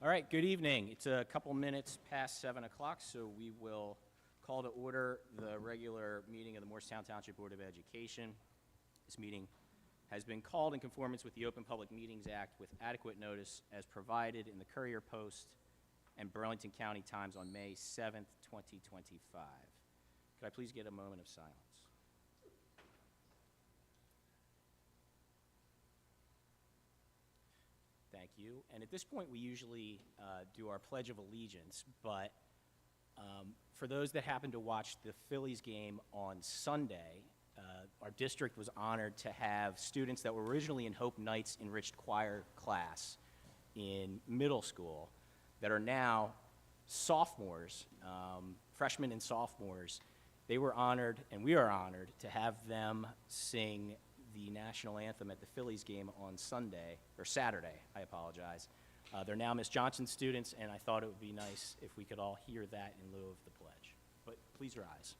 right, good evening. It's a couple minutes past 7 o'clock, so we will call to order the regular meeting of the Moorestown Township Board of Education. This meeting has been called in conformance with the Open Public Meetings Act with adequate notice as provided in the Courier Post and Burlington County Times on May 7th, 2025. Could I please get a moment of silence? Thank you. And at this point, we usually do our Pledge of Allegiance, but for those that happen to watch the Phillies game on Sunday, our district was honored to have students that were originally in Hope Knight's enriched choir class in middle school that are now sophomores, freshmen and sophomores. They were honored, and we are honored, to have them sing the national anthem at the Phillies game on Saturday, I apologize. They're now Miss Johnson students, and I thought it would be nice if we could all hear that in lieu of the pledge. But please rise.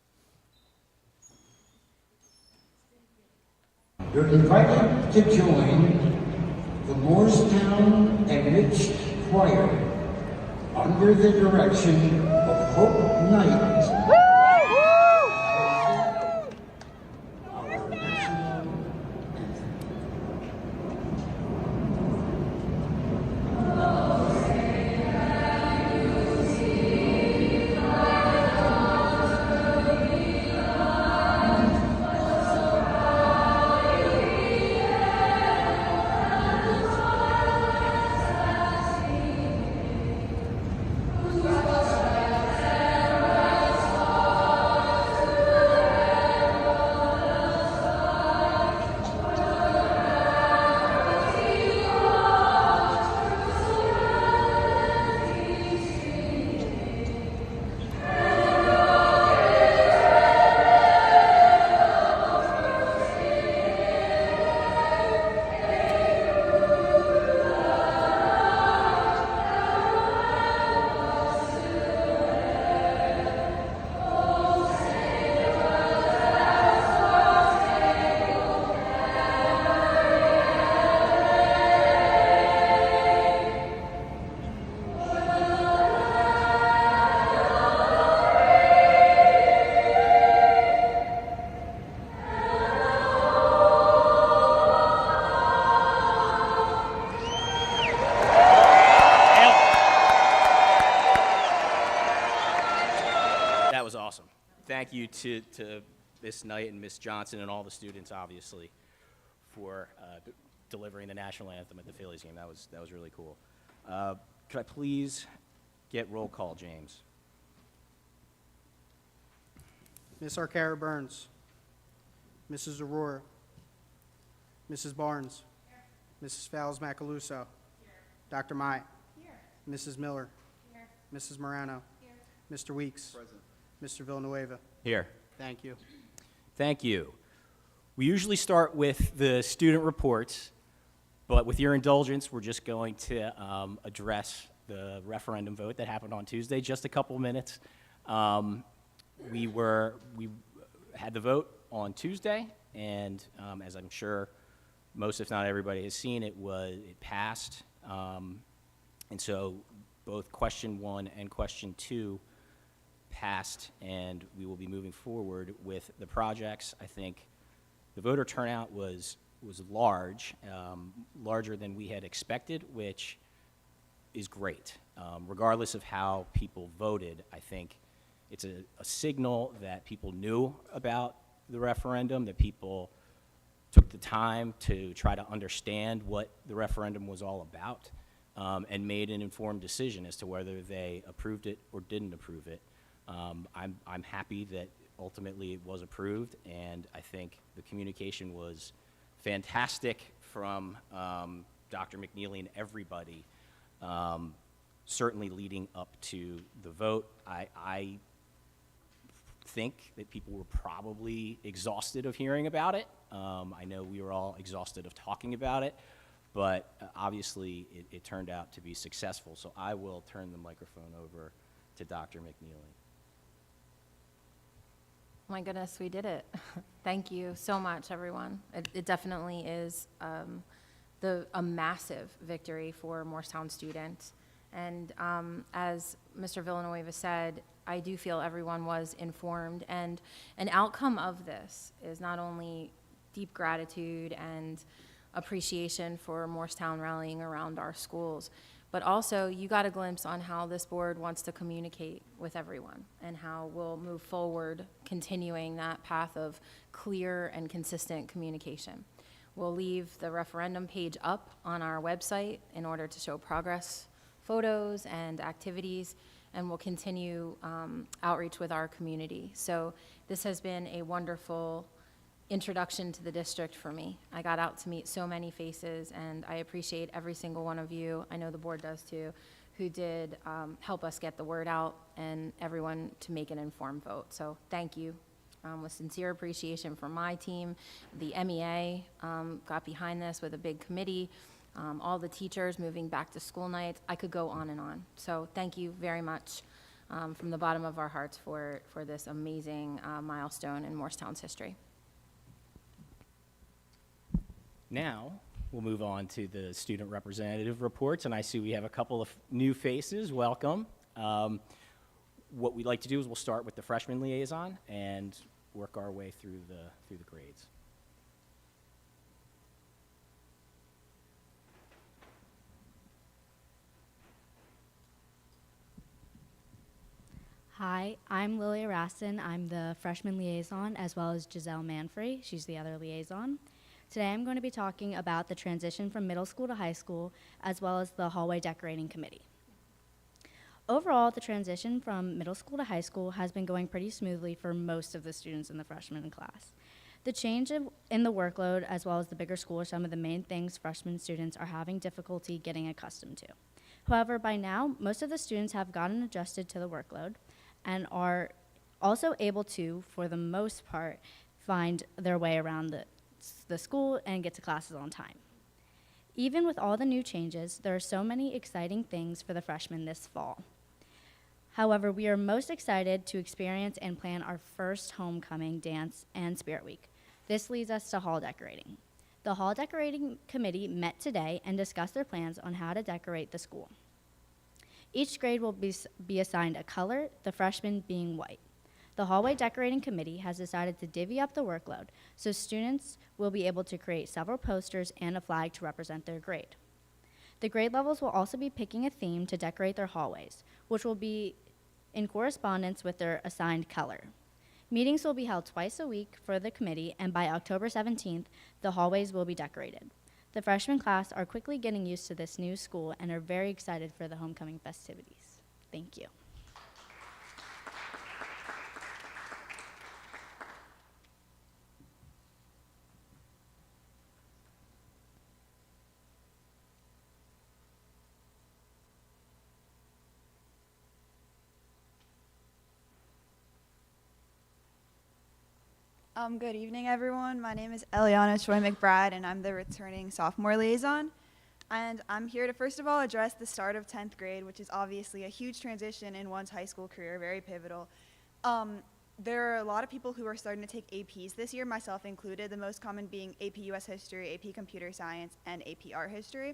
You're invited to join the Moorestown Enriched Choir under the direction of Hope Knight. Thank you to Miss Knight and Miss Johnson and all the students, obviously, for delivering the national anthem at the Phillies game. That was really cool. Could I please get roll call, James? Miss Arcara Burns, Mrs. Aurora, Mrs. Barnes, Mrs. Fowles Macaluso, Dr. Mai, Mrs. Miller, Mrs. Morano, Mr. Weeks, Mr. Villanueva. Here. Thank you. Thank you. We usually start with the student reports, but with your indulgence, we're just going to address the referendum vote that happened on Tuesday. Just a couple minutes. We had the vote on Tuesday, and as I'm sure most, if not everybody, has seen, it passed. And so both question 1 and question 2 passed, and we will be moving forward with the projects. I think the voter turnout was large, larger than we had expected, which is great. Regardless of how people voted, I think it's a signal that people knew about the referendum, that people took the time to try to understand what the referendum was all about, and made an informed decision as to whether they approved it or didn't approve it. I'm happy that ultimately it was approved, and I think the communication was fantastic from Dr. McNeely and everybody, certainly leading up to the vote. I think that people were probably exhausted of hearing about it. I know we were all exhausted of talking about it, but obviously it turned out to be successful. So I will turn the microphone over to Dr. McNeely. My goodness, we did it. Thank you so much, everyone. It definitely is a massive victory for Moorestown students. And as Mr. Villanueva said, I do feel everyone was informed. And an outcome of this is not only deep gratitude and appreciation for Moorestown rallying around our schools, but also you got a glimpse on how this board wants to communicate with everyone and how we'll move forward continuing that path of clear and consistent communication. We'll leave the referendum page up on our website in order to show progress photos and activities, and we'll continue outreach with our community. So this has been a wonderful introduction to the district for me. I got out to meet so many faces, and I appreciate every single one of you, I know the board does too, who did help us get the word out and everyone to make an informed vote. So thank you. With sincere appreciation for my team. The MEA got behind this with a big committee. All the teachers moving back to school nights. I could go on and on. So thank you very much from the bottom of our hearts for this amazing milestone in Moorestown's history. Now, we'll move on to the student representative reports, and I see we have a couple of new faces. Welcome. What we'd like to do is we'll start with the freshman liaison and work our way through the grades. Hi, I'm Lily Raston. I'm the freshman liaison, as well as Giselle Manfrey. She's the other liaison. Today I'm going to be talking about the transition from middle school to high school, as well as the hallway decorating committee. Overall, the transition from middle school to high school has been going pretty smoothly for most of the students in the freshman class. The change in the workload, as well as the bigger school, are some of the main things freshman students are having difficulty getting accustomed to. However, by now, most of the students have gotten adjusted to the workload and are also able to, for the most part, find their way around the school and get to classes on time. Even with all the new changes, there are so many exciting things for the freshmen this fall. However, we are most excited to experience and plan our first homecoming dance and spirit week. This leads us to hall decorating. The hall decorating committee met today and discussed their plans on how to decorate the school. Each grade will be assigned a color, the freshmen being white. The hallway decorating committee has decided to divvy up the workload, so students will be able to create several posters and a flag to represent their grade. The grade levels will also be picking a theme to decorate their hallways, which will be in correspondence with their assigned color. Meetings will be held twice a week for the committee, and by October 17th, the hallways will be decorated. The freshman class are quickly getting used to this new school and are very excited for the homecoming festivities. Thank you. Good evening, everyone. My name is Eliana Choi McBride, and I'm the returning sophomore liaison. And I'm here to, first of all, address the start of 10th grade, which is obviously a huge transition in one's high school career, very pivotal. There are a lot of people who are starting to take APs this year, myself included, the most common being AP US History, AP Computer Science, and AP Art History.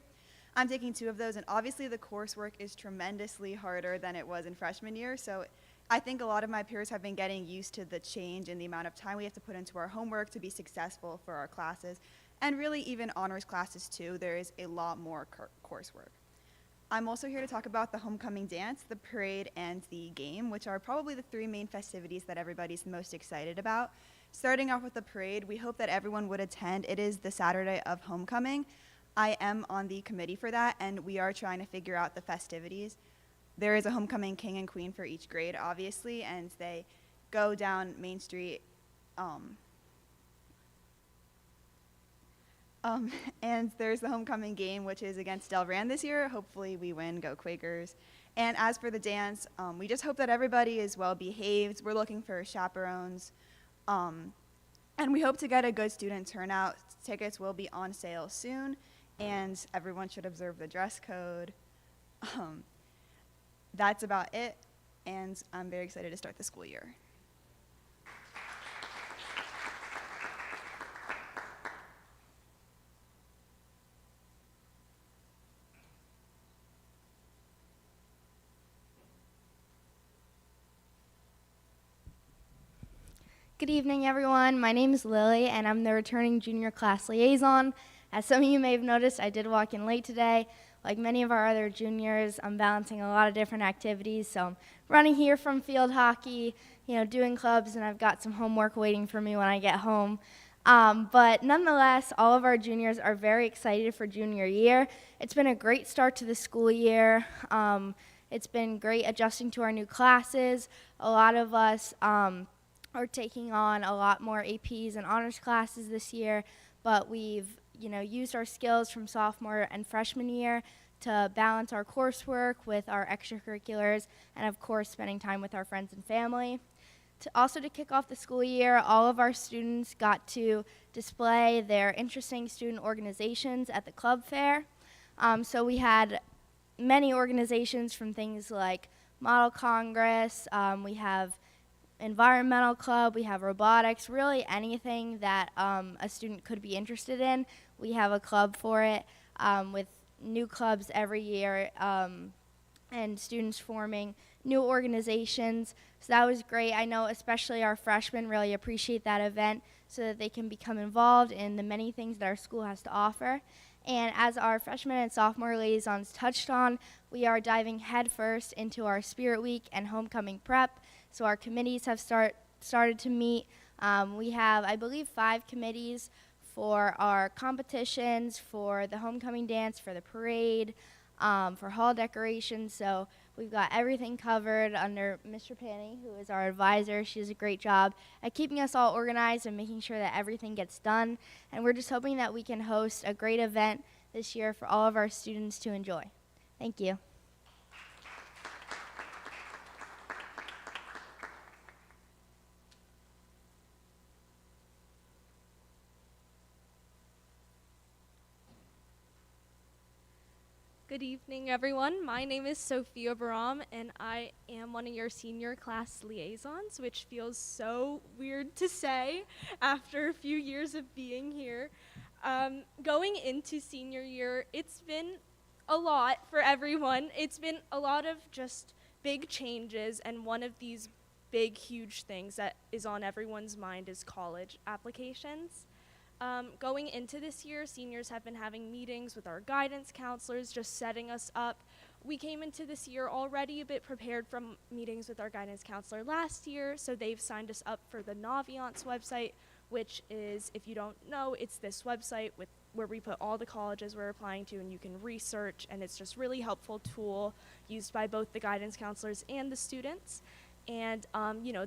I'm taking 2 of those, and obviously the coursework is tremendously harder than it was in freshman year, so I think a lot of my peers have been getting used to the change in the amount of time we have to put into our homework to be successful for our classes, and really even honors classes too. There is a lot more coursework. I'm also here to talk about the homecoming dance, the parade, and the game, which are probably the 3 main festivities that everybody's most excited about. Starting off with the parade, we hope that everyone would attend. It is the Saturday of homecoming. I am on the committee for that, and we are trying to figure out the festivities. There is a homecoming king and queen for each grade, obviously, and they go down Main Street. And there's the homecoming game, which is against Delran this year. Hopefully we win, go Quakers. And as for the dance, we just hope that everybody is well behaved. We're looking for chaperones. And we hope to get a good student turnout. Tickets will be on sale soon, and everyone should observe the dress code. That's about it, and I'm very excited to start the school year. Good evening, everyone. My name is Lily, and I'm the returning junior class liaison. As some of you may have noticed, I did walk in late today. Like many of our other juniors, I'm balancing a lot of different activities. So I'm running here from field hockey, doing clubs, and I've got some homework waiting for me when I get home. But nonetheless, all of our juniors are very excited for junior year. It's been a great start to the school year. It's been great adjusting to our new classes. A lot of us are taking on a lot more APs and honors classes this year, but we've used our skills from sophomore and freshman year to balance our coursework with our extracurriculars and, of course, spending time with our friends and family. To kick off the school year, all of our students got to display their interesting student organizations at the club fair. So we had many organizations from things like Model Congress, we have environmental club, we have robotics, really anything that a student could be interested in. We have a club for it with new clubs every year and students forming new organizations. So that was great. I know especially our freshmen really appreciate that event so that they can become involved in the many things that our school has to offer. And as our freshman and sophomore liaisons touched on, we are diving headfirst into our Spirit Week and homecoming prep. So our committees have started to meet. We have, I believe, 5 committees for our competitions, for the homecoming dance, for the parade, for hall decorations. So we've got everything covered under Mr. Panny, who is our advisor. She does a great job at keeping us all organized and making sure that everything gets done. And we're just hoping that we can host a great event this year for all of our students to enjoy. Thank you. Good evening, everyone. My name is Sophia Baram, and I am one of your senior class liaisons, which feels so weird to say after a few years of being here. Going into senior year, it's been a lot for everyone. It's been a lot of just big changes, and one of these big, huge things that is on everyone's mind is college applications. Going into this year, seniors have been having meetings with our guidance counselors, just setting us up. We came into this year already a bit prepared from meetings with our guidance counselor last year, so they've signed us up for the Naviance website, which is, if you don't know, it's this website where we put all the colleges we're applying to and you can research, and it's just really helpful tool used by both the guidance counselors and the students. And,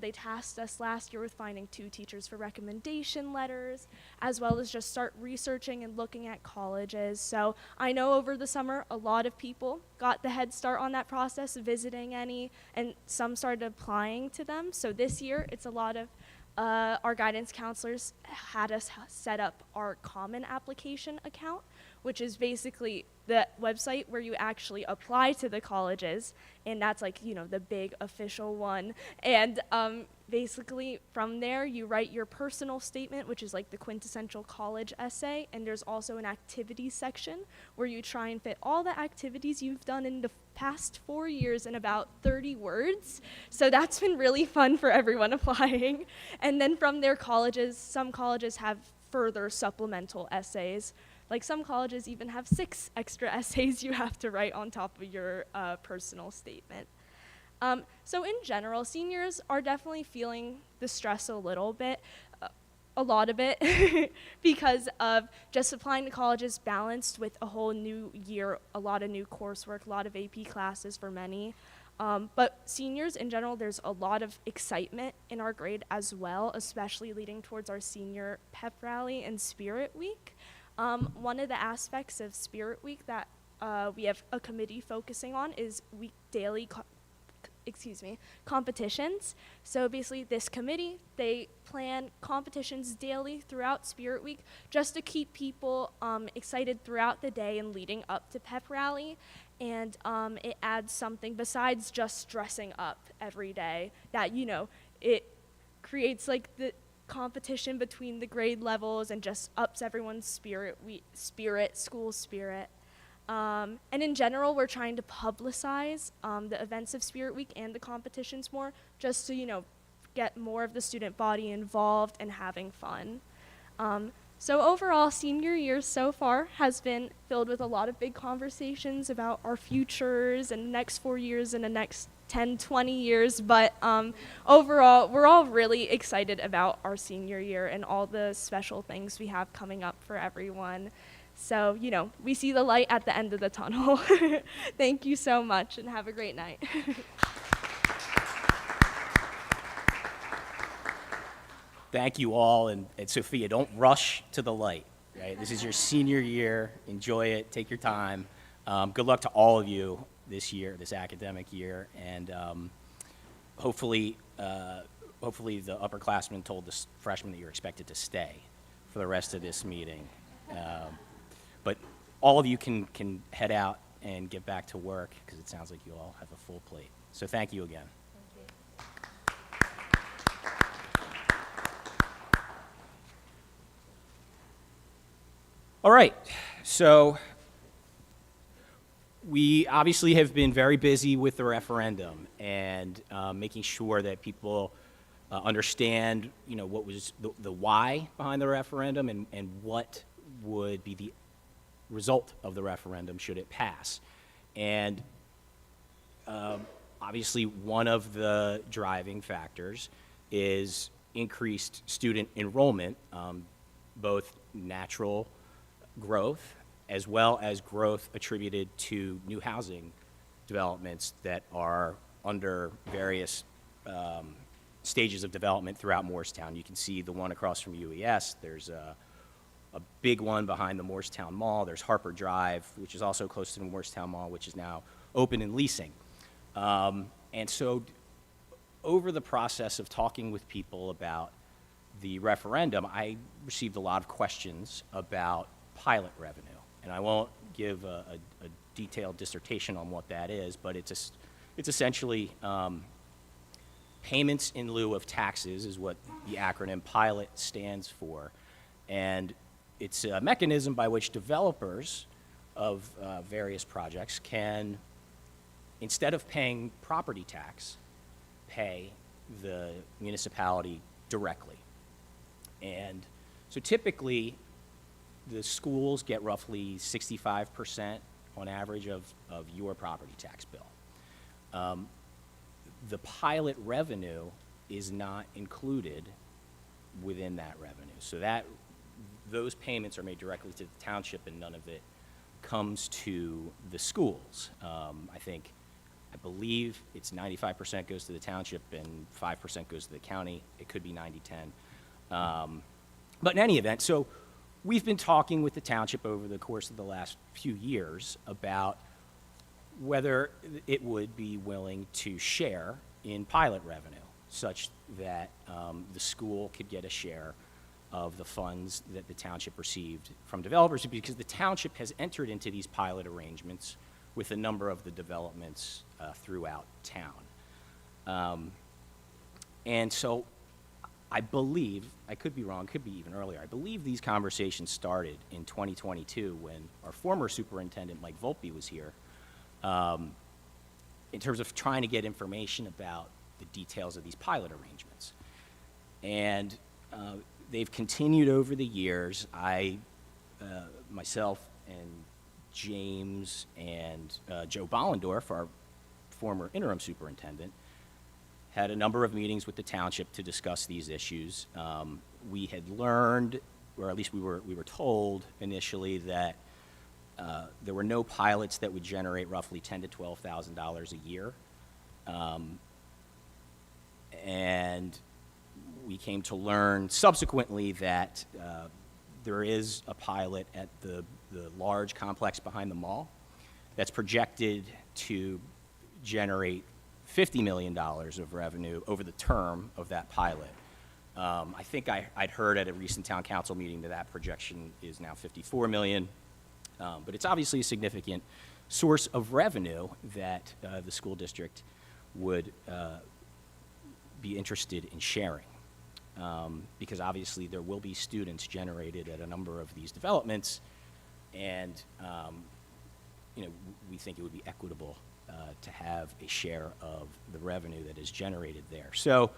they tasked us last year with finding 2 teachers for recommendation letters, as well as just start researching and looking at colleges. So I know over the summer, a lot of people got the head start on that process, visiting any, and some started applying to them. So this year, it's a lot of our guidance counselors had us set up our common application account, which is basically the website where you actually apply to the colleges, and that's the big official one. And basically from there you write your personal statement, which is like the quintessential college essay, and there's also an activities section where you try and fit all the activities you've done in the past 4 years in about 30 words. So that's been really fun for everyone applying. And then from there, some colleges have further supplemental essays. Like some colleges even have 6 extra essays you have to write on top of your personal statement. So in general, seniors are definitely feeling the stress a little bit, a lot of it, because of just applying to colleges balanced with a whole new year, a lot of new coursework, a lot of AP classes for many. But seniors in general, there's a lot of excitement in our grade as well, especially leading towards our senior pep rally and Spirit Week. One of the aspects of Spirit Week that we have a committee focusing on is daily competitions. So basically this committee, they plan competitions daily throughout Spirit Week just to keep people excited throughout the day and leading up to pep rally. And it adds something besides just dressing up every day that, it creates the competition between the grade levels and just ups everyone's school spirit. And in general, we're trying to publicize the events of Spirit Week and the competitions more, just to, get more of the student body involved and having fun. So overall, senior year so far has been filled with a lot of big conversations about our futures and the next 4 years and the next 10, 20 years. But overall, we're all really excited about our senior year and all the special things we have coming up for everyone. So, you know, we see the light at the end of the tunnel. Thank you so much and have a great night. Thank you all, and Sophia, don't rush to the light, right? This is your senior year. Enjoy it. Take your time. Good luck to all of you this year, this academic year, and hopefully the upperclassmen told the freshmen that you're expected to stay for the rest of this meeting. But all of you can head out and get back to work, because it sounds like you all have a full plate. So thank you again. All right, so we obviously have been very busy with the referendum and making sure that people understand, you know, what was the why behind the referendum and what would be the result of the referendum should it pass. And obviously one of the driving factors is increased student enrollment, both natural growth as well as growth attributed to new housing developments that are under various stages of development throughout Moorestown. You can see the one across from UES. There's a big one behind the Moorestown Mall. There's Harper Drive, which is also close to the Moorestown Mall, which is now open and leasing. And so over the process of talking with people about the referendum, I received a lot of questions about pilot revenue. And I won't give a detailed dissertation on what that is, but it's essentially payments in lieu of taxes is what the acronym PILOT stands for. And it's a mechanism by which developers of various projects can, instead of paying property tax, pay the municipality directly. And so typically, the schools get roughly 65% on average of your property tax bill. The pilot revenue is not included within that revenue. So those payments are made directly to the township, and none of it comes to the schools. I believe it's 95% goes to the township and 5% goes to the county. It could be 90-10. But in any event, so we've been talking with the township over the course of the last few years about whether it would be willing to share in pilot revenue, such that the school could get a share of the funds that the township received from developers, because the township has entered into these pilot arrangements with a number of the developments throughout town. And so I believe, I could be wrong, could be even earlier, I believe these conversations started in 2022 when our former superintendent, Mike Volpe, was here, in terms of trying to get information about the details of these pilot arrangements. And they've continued over the years. Myself and James and Joe Bollendorf, our former interim superintendent, had a number of meetings with the township to discuss these issues. We had learned, or at least we were told initially, that there were no pilots that would generate roughly $10,000 to $12,000 a year. And we came to learn subsequently that there is a pilot at the large complex behind the mall that's projected to generate $50 million of revenue over the term of that pilot. I think I'd heard at a recent town council meeting that projection is now $54 million. But it's obviously a significant source of revenue that the school district would be interested in sharing. Because obviously there will be students generated at a number of these developments, and we think it would be equitable to have a share of the revenue that is generated there. So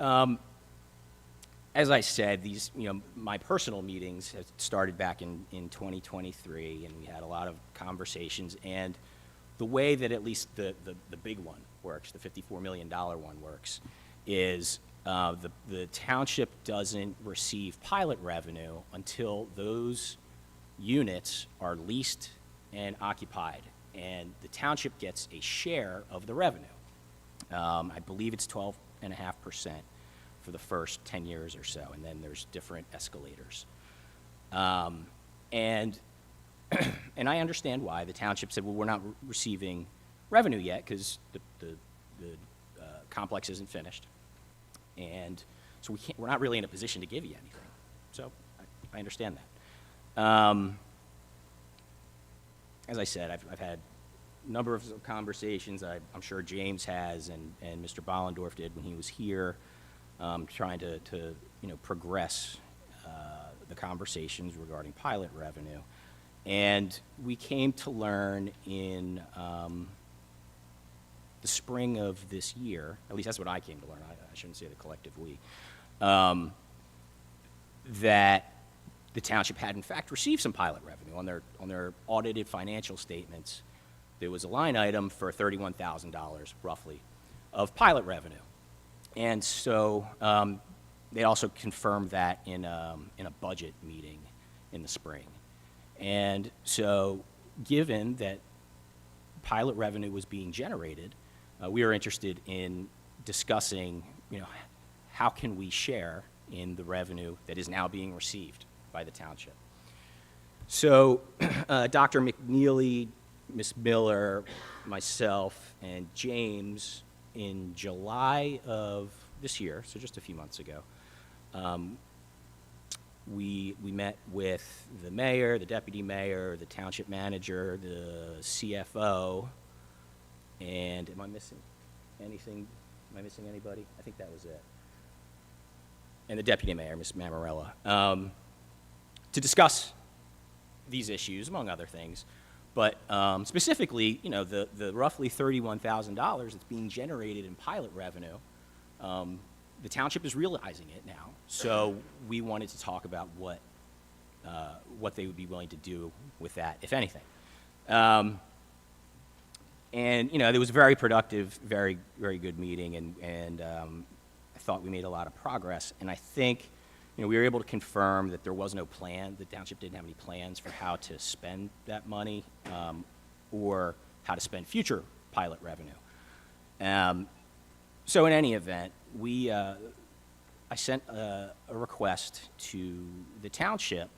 As I said, these, my personal meetings have started back in 2023, and we had a lot of conversations. And the way that at least the big one works, the $54 million one works, is the township doesn't receive pilot revenue until those units are leased and occupied, and the township gets a share of the revenue. I believe it's 12.5% for the first 10 years or so, and then there's different escalators. And I understand why the township said, well, we're not receiving revenue yet because the complex isn't finished, and so we're not really in a position to give you anything. So I understand that. As I said, I've had a number of conversations. I'm sure James has, and Mr. Bollendorf did when he was here, trying to progress the conversations regarding pilot revenue. And we came to learn in the spring of this year, at least that's what I came to learn, I shouldn't say the collective we, that the township had in fact received some pilot revenue on their audited financial statements. There was a line item for $31,000 roughly of pilot revenue. And so they also confirmed that in a budget meeting in the spring. And so given that pilot revenue was being generated, we were interested in discussing, how can we share in the revenue that is now being received by the township. So Dr. McNeely, Ms. Miller, myself, and James, in July of this year, so just a few months ago, we met with the mayor, the deputy mayor, the township manager, the CFO, and am I missing anything? Am I missing anybody? I think that was it. And the deputy mayor, Ms. Mamarella, to discuss these issues, among other things. But specifically, the roughly $31,000 that's being generated in pilot revenue, the township is realizing it now. So we wanted to talk about what they would be willing to do with that, if anything. And it was a very productive, very, very good meeting, and I thought we made a lot of progress. And I think, we were able to confirm that there was no plan. The township didn't have any plans for how to spend that money or how to spend future pilot revenue. So in any event, I sent a request to the township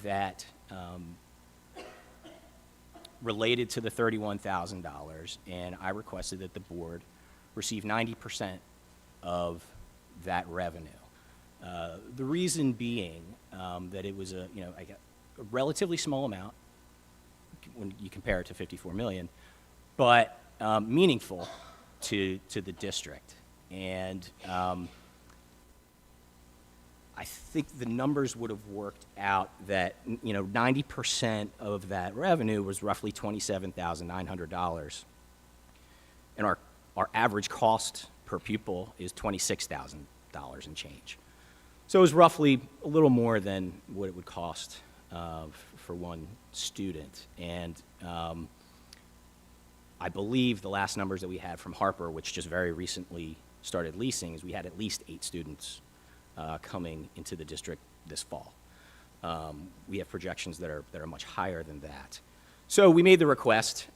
that related to the $31,000, and I requested that the board receive 90% of that revenue. The reason being that it was a relatively small amount when you compare it to $54 million, but meaningful to the district. And I think the numbers would have worked out that 90% of that revenue was roughly $27,900, and our average cost per pupil is $26,000 and change. So it was roughly a little more than what it would cost for one student. And I believe the last numbers that we had from Harper, which just very recently started leasing, is we had at least 8 students coming into the district this fall. We have projections that are much higher than that. So we made the request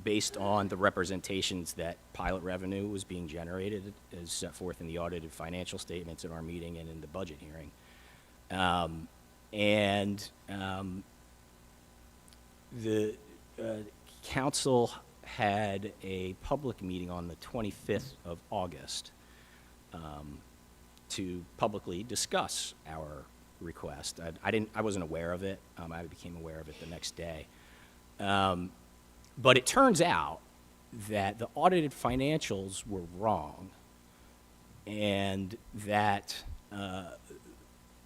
based on the representations that pilot revenue was being generated as set forth in the audited financial statements in our meeting and in the budget hearing. The council had a public meeting on the 25th of August to publicly discuss our request. I wasn't aware of it. I became aware of it the next day. But it turns out that the audited financials were wrong, and that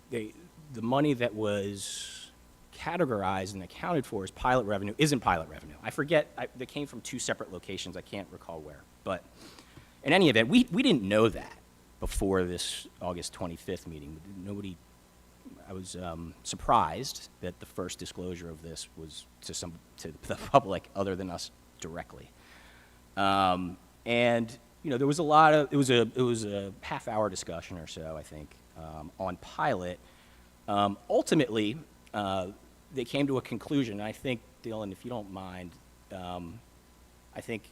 the money that was categorized and accounted for as pilot revenue isn't pilot revenue. I forget, they came from 2 separate locations. I can't recall where. But In any event, we didn't know that before this August 25th meeting. I was surprised that the first disclosure of this was to the public other than us directly. And there was it was a half-hour discussion or so, I think, on pilot. Ultimately, they came to a conclusion. I think, Dylan, if you don't mind, I think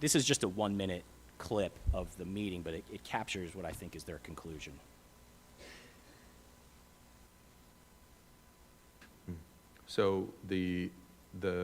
this is just a 1-minute clip of the meeting, but it captures what I think is their conclusion. So the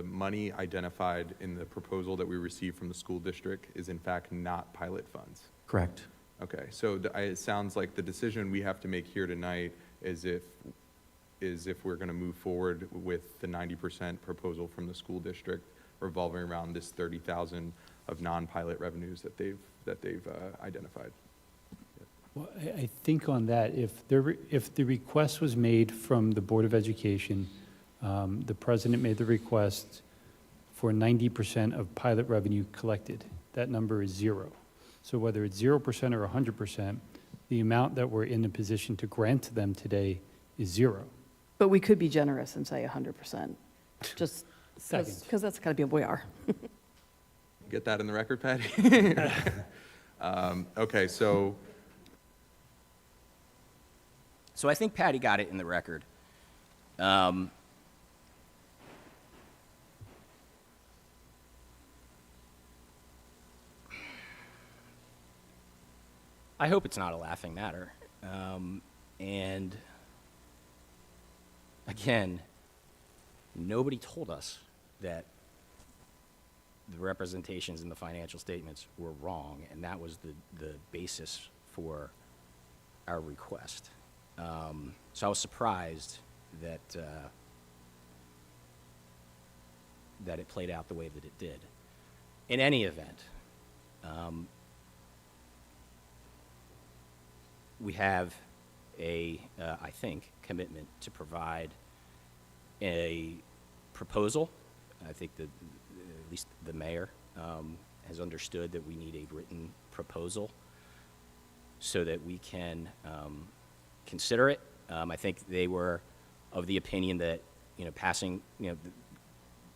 money identified in the proposal that we received from the school district is in fact not pilot funds. Correct. Okay, so it sounds like the decision we have to make here tonight is if we're going to move forward with the 90% proposal from the school district revolving around this 30,000 of non-pilot revenues that they've identified. Well, I think on that, if the request was made from the Board of Education, the president made the request for 90% of pilot revenue collected. That number is 0. So whether it's 0% or 100%, the amount that we're in a position to grant to them today is 0. But we could be generous and say 100%, just Second. because that's got to be what we are. Get that in the record, Patty? Okay, so So I think Patty got it in the record. I hope it's not a laughing matter. And again, nobody told us that the representations in the financial statements were wrong, and that was the basis for our request. So I was surprised that that it played out the way that it did. In any event, we have I think, commitment to provide a proposal. I think that at least the mayor has understood that we need a written proposal so that we can consider it. I think they were of the opinion that,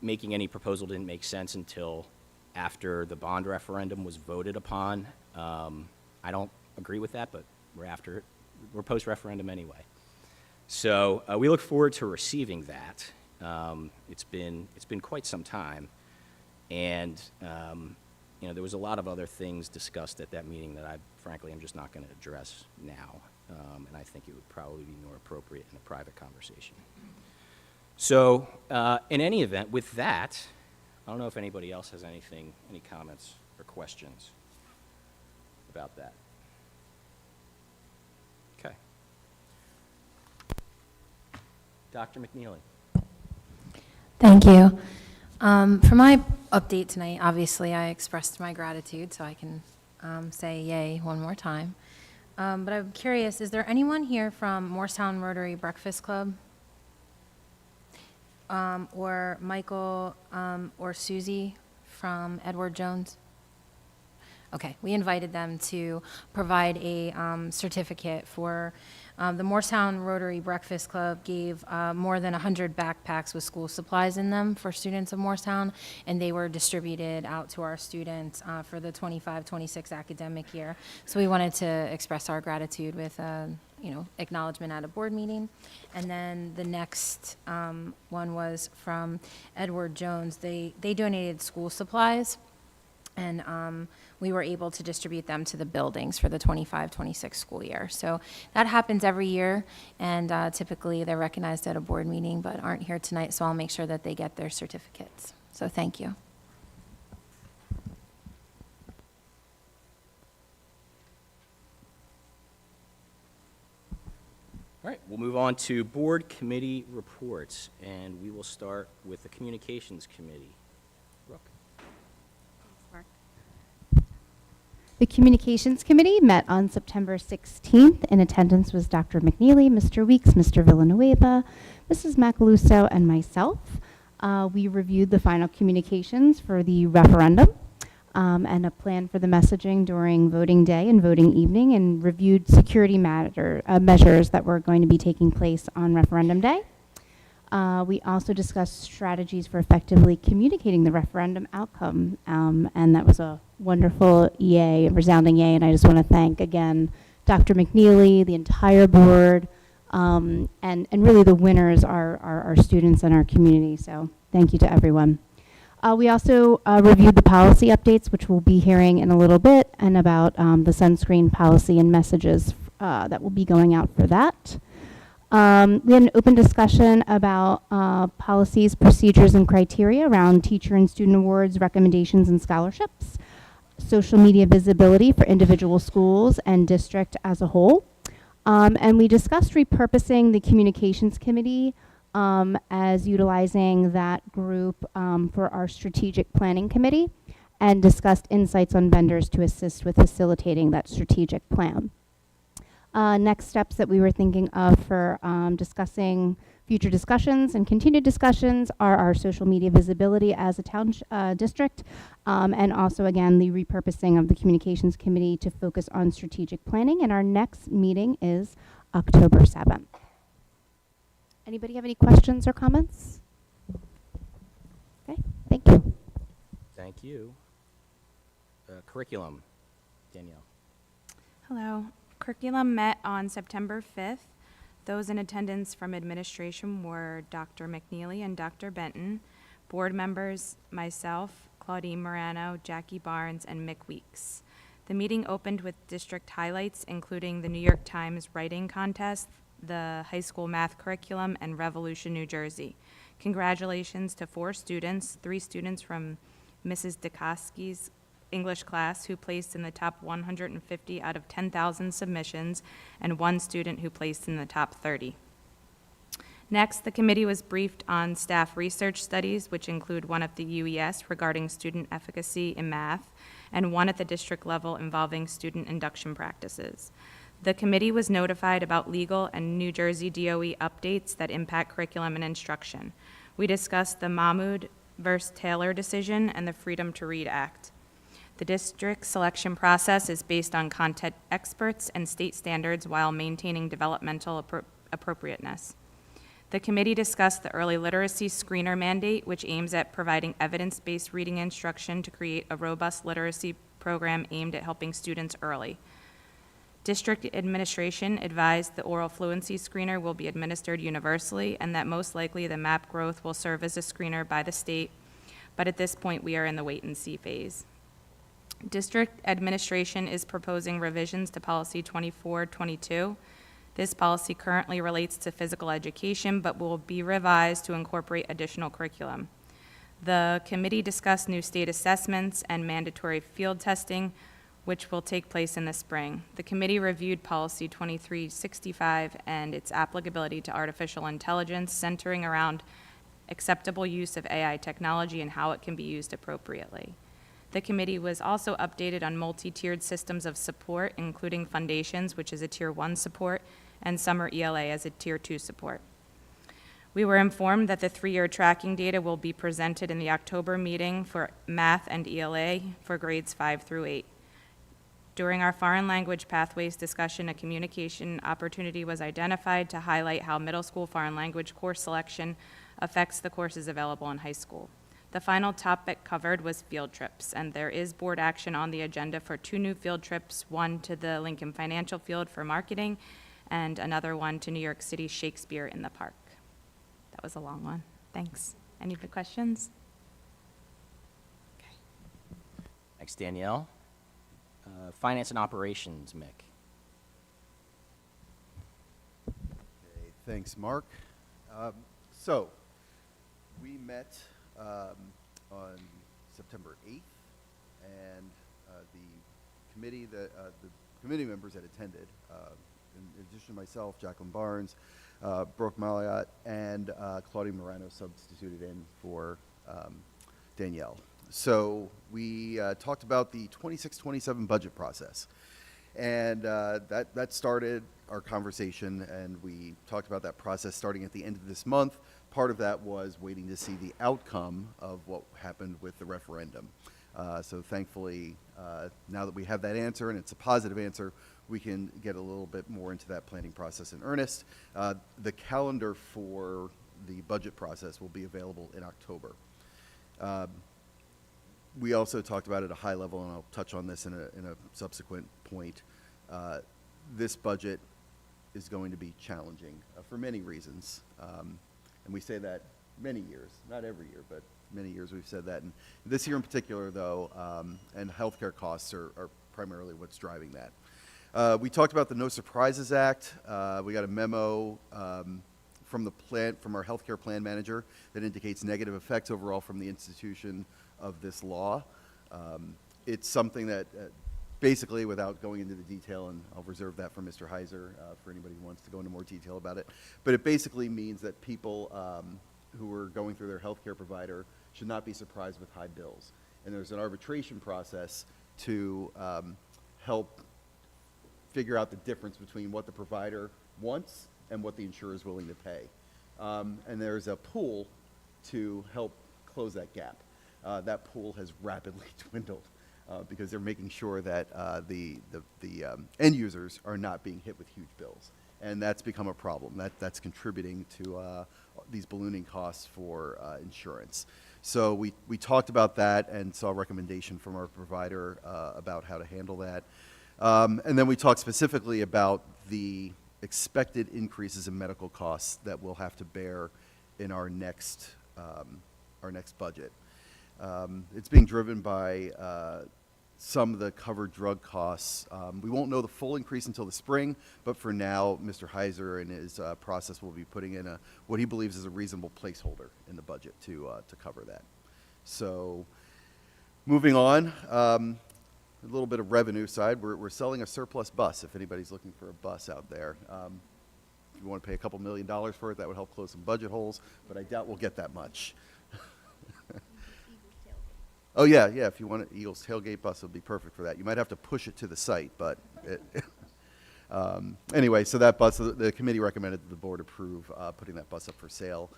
making any proposal didn't make sense until after the bond referendum was voted upon. I don't agree with that, but we're post-referendum anyway. So we look forward to receiving that. It's been quite some time, and there was a lot of other things discussed at that meeting that frankly, I'm just not going to address now, and I think it would probably be more appropriate in a private conversation. So in any event, with that, I don't know if anybody else has any comments or questions about that. Okay. Dr. McNeely. Thank you. For my update tonight, obviously I expressed my gratitude, so I can say yay one more time. But I'm curious, is there anyone here from Moorestown Rotary Breakfast Club? Or Michael or Susie from Edward Jones? Okay, we invited them to provide a certificate for the Moorestown Rotary Breakfast Club gave more than 100 backpacks with school supplies in them for students of Moorestown, and they were distributed out to our students for the 25-26 academic year. So we wanted to express our gratitude with acknowledgement at a board meeting. And then the next one was from Edward Jones. They donated school supplies, and we were able to distribute them to the buildings for the 25-26 school year. So that happens every year, and typically they're recognized at a board meeting but aren't here tonight, so I'll make sure that they get their certificates. So thank you. All right, we'll move on to board committee reports, and we will start with the Communications Committee. Brooke. The Communications Committee met on September 16th. In attendance was Dr. McNeely, Mr. Weeks, Mr. Villanueva, Mrs. Macaluso, and myself. We reviewed the final communications for the referendum. and a plan for the messaging during voting day and voting evening, and reviewed security measures that were going to be taking place on referendum day. We also discussed strategies for effectively communicating the referendum outcome, and that was a wonderful EA, a resounding yay, and I just want to thank again Dr. McNeely, the entire board, and really the winners are our students and our community, so thank you to everyone. We also reviewed the policy updates, which we'll be hearing in a little bit, and about the sunscreen policy and messages that will be going out for that. We had an open discussion about policies, procedures, and criteria around teacher and student awards, recommendations, and scholarships, social media visibility for individual schools and district as a whole. And we discussed repurposing the communications committee as utilizing that group for our strategic planning committee, and discussed insights on vendors to assist with facilitating that strategic plan. Next steps that we were thinking of for discussing future discussions and continued discussions are our social media visibility as a town district, and also, again, the repurposing of the communications committee to focus on strategic planning. And our next meeting is October 7th. Anybody have any questions or comments? Okay, thank you. Thank you. Curriculum, Danielle. Hello. Curriculum met on September 5th. Those in attendance from administration were Dr. McNeely and Dr. Benton. Board members, myself, Claudine Morano, Jackie Barnes, and Mick Weeks. The meeting opened with district highlights, including the New York Times writing contest, the high school math curriculum, and Revolution, New Jersey. Congratulations to 4 students, 3 students from Mrs. DeKoski's English class who placed in the top 150 out of 10,000 submissions, and 1 student who placed in the top 30. Next, the committee was briefed on staff research studies, which include one at the UES regarding student efficacy in math, and one at the district level involving student induction practices. The committee was notified about legal and New Jersey DOE updates that impact curriculum and instruction. We discussed the Mahmoud versus Taylor decision and the Freedom to Read Act. The district selection process is based on content experts and state standards while maintaining developmental appropriateness. The committee discussed the early literacy screener mandate, which aims at providing evidence-based reading instruction to create a robust literacy program aimed at helping students early. District administration advised the oral fluency screener will be administered universally, and that most likely the MAP growth will serve as a screener by the state, but at this point we are in the wait-and-see phase. District administration is proposing revisions to policy 2422. This policy currently relates to physical education, but will be revised to incorporate additional curriculum. The committee discussed new state assessments and mandatory field testing, which will take place in the spring. The committee reviewed policy 2365 and its applicability to artificial intelligence, centering around acceptable use of AI technology and how it can be used appropriately. The committee was also updated on multi-tiered systems of support, including foundations, which is a Tier 1 support, and summer ELA as a Tier 2 support. We were informed that the 3-year tracking data will be presented in the October meeting for math and ELA for grades 5 through 8. During our foreign language pathways discussion, a communication opportunity was identified to highlight how middle school foreign language course selection affects the courses available in high school. The final topic covered was field trips, and there is board action on the agenda for 2 new field trips, one to the Lincoln Financial Field for marketing, and another one to New York City Shakespeare in the Park. That was a long one. Thanks. Any other questions? Thanks, Danielle. Finance and operations, Mick. Okay, thanks, Mark. So, we met on September 8th, and the committee members that attended, in addition to myself, Jacqueline Barnes, Brooke Malliot, and Claudia Morano substituted in for Danielle. So we talked about the 26-27 budget process, and that started our conversation, and we talked about that process starting at the end of this month. Part of that was waiting to see the outcome of what happened with the referendum. So thankfully, now that we have that answer, and it's a positive answer, we can get a little bit more into that planning process in earnest. The calendar for the budget process will be available in October. We also talked about at a high level, and I'll touch on this in a subsequent point. This budget is going to be challenging for many reasons. And we say that many years, not every year, but many years we've said that. And this year in particular, though, and healthcare costs are primarily what's driving that. We talked about the No Surprises Act. We got a memo from our healthcare plan manager that indicates negative effects overall from the institution of this law. It's something that basically, without going into the detail, and I'll reserve that for Mr. Heiser for anybody who wants to go into more detail about it, but it basically means that people who are going through their healthcare provider should not be surprised with high bills. And there's an arbitration process to help figure out the difference between what the provider wants and what the insurer is willing to pay. And there's a pool to help close that gap. That pool has rapidly dwindled because they're making sure that the end users are not being hit with huge bills. And that's become a problem. That's contributing to these ballooning costs for insurance. So we talked about that and saw a recommendation from our provider about how to handle that. And then we talked specifically about the expected increases in medical costs that we'll have to bear in our next budget. It's being driven by some of the covered drug costs. We won't know the full increase until the spring, but for now, Mr. Heiser and his process will be putting in what he believes is a reasonable placeholder in the budget to cover that. So, moving on, a little bit of revenue side. We're selling a surplus bus. If anybody's looking for a bus out there, if you want to pay a couple $1 million for it, that would help close some budget holes. But I doubt we'll get that much. Oh, yeah, if you want an Eagles tailgate bus, it would be perfect for that. You might have to push it to the site, but anyway, so that bus, the committee recommended that the board approve putting that bus up for sale.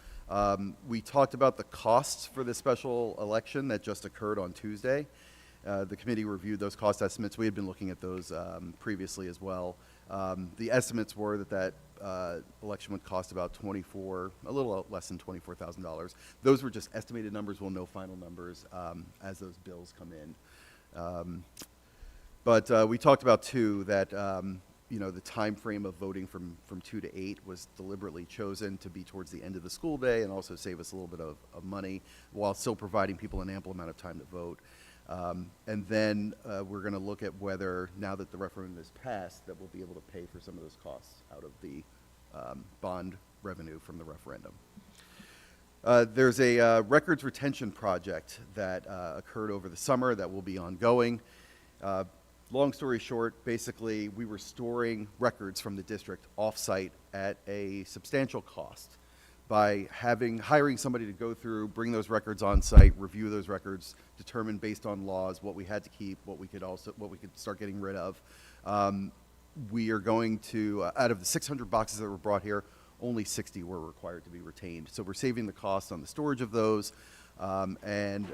We talked about the costs for the special election that just occurred on Tuesday. The committee reviewed those cost estimates. We had been looking at those previously as well. The estimates were that election would cost about a little less than $24,000. Those were just estimated numbers. We'll know final numbers as those bills come in. But we talked about too that the time frame of voting from 2 to 8 was deliberately chosen to be towards the end of the school day and also save us a little bit of money while still providing people an ample amount of time to vote. And then we're going to look at whether, now that the referendum is passed, that we'll be able to pay for some of those costs out of the bond revenue from the referendum. There's a records retention project that occurred over the summer that will be ongoing. Long story short, basically, we were storing records from the district off-site at a substantial cost by hiring somebody to go through, bring those records on site, review those records, determine based on laws what we had to keep, what we could start getting rid of. We are going to, out of the 600 boxes that were brought here, only 60 were required to be retained. So we're saving the cost on the storage of those, and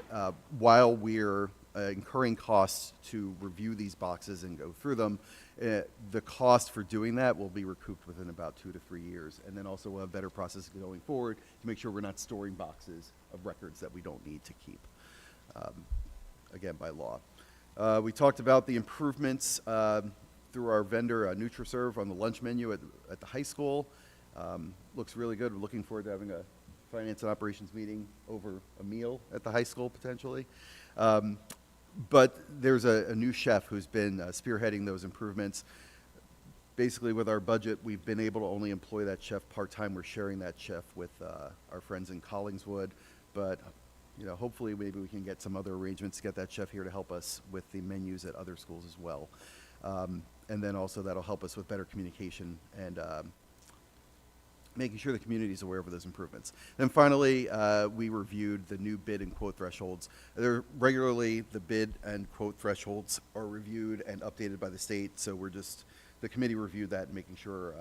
while we're incurring costs to review these boxes and go through them, the cost for doing that will be recouped within about 2 to 3 years. And then also we'll have better processes going forward to make sure we're not storing boxes of records that we don't need to keep, again, by law. We talked about the improvements through our vendor, NutriServe, on the lunch menu at the high school. Looks really good. We're looking forward to having a finance and operations meeting over a meal at the high school, potentially. But there's a new chef who's been spearheading those improvements. Basically, with our budget, we've been able to only employ that chef part-time. We're sharing that chef with our friends in Collingswood. But hopefully maybe we can get some other arrangements to get that chef here to help us with the menus at other schools as well. And then also that'll help us with better communication and making sure the community is aware of those improvements. Then finally, we reviewed the new bid and quote thresholds. Regularly, the bid and quote thresholds are reviewed and updated by the state, so the committee reviewed that and making sure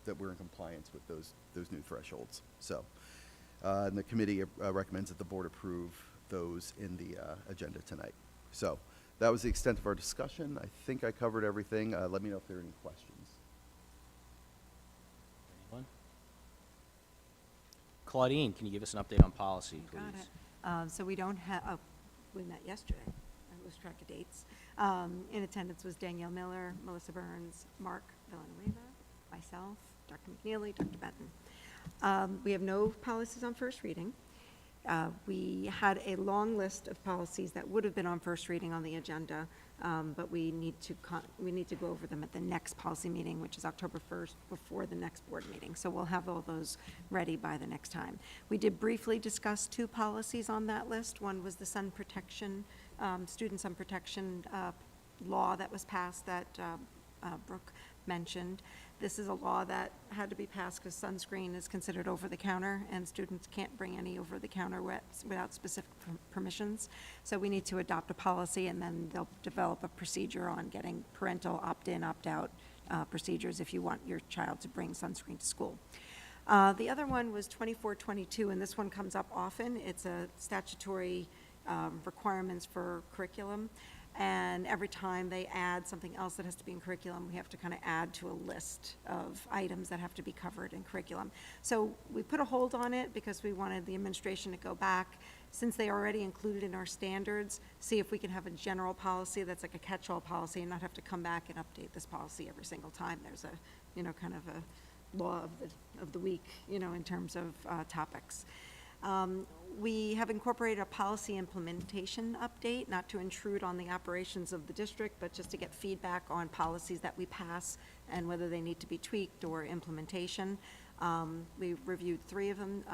that we're in compliance with those new thresholds. So, and the committee recommends that the board approve those in the agenda tonight. So that was the extent of our discussion. I think I covered everything. Let me know if there are any questions. Anyone? Claudine, can you give us an update on policy, please? Got it. So we don't have, oh, we met yesterday. I lose track of dates. In attendance was Danielle Miller, Melissa Burns, Mark Villanueva, myself, Dr. McNeely, Dr. Benton. We have no policies on first reading. We had a long list of policies that would have been on first reading on the agenda, but we need to go over them at the next policy meeting, which is October 1st, before the next board meeting. So we'll have all those ready by the next time. We did briefly discuss two policies on that list. One was the sun protection, student sun protection law that was passed that Brooke mentioned. This is a law that had to be passed because sunscreen is considered over-the-counter, and students can't bring any over-the-counter without specific permissions. So we need to adopt a policy, and then they'll develop a procedure on getting parental opt-in, opt-out procedures if you want your child to bring sunscreen to school. The other one was 2422, and this one comes up often. It's a statutory requirements for curriculum. And every time they add something else that has to be in curriculum, we have to kind of add to a list of items that have to be covered in curriculum. So we put a hold on it because we wanted the administration to go back, since they are already included in our standards, see if we can have a general policy that's like a catch-all policy and not have to come back and update this policy every single time there's a, kind of a law of the week, in terms of topics. We have incorporated a policy implementation update, not to intrude on the operations of the district, but just to get feedback on policies that we pass and whether they need to be tweaked or implementation. We reviewed 3 of them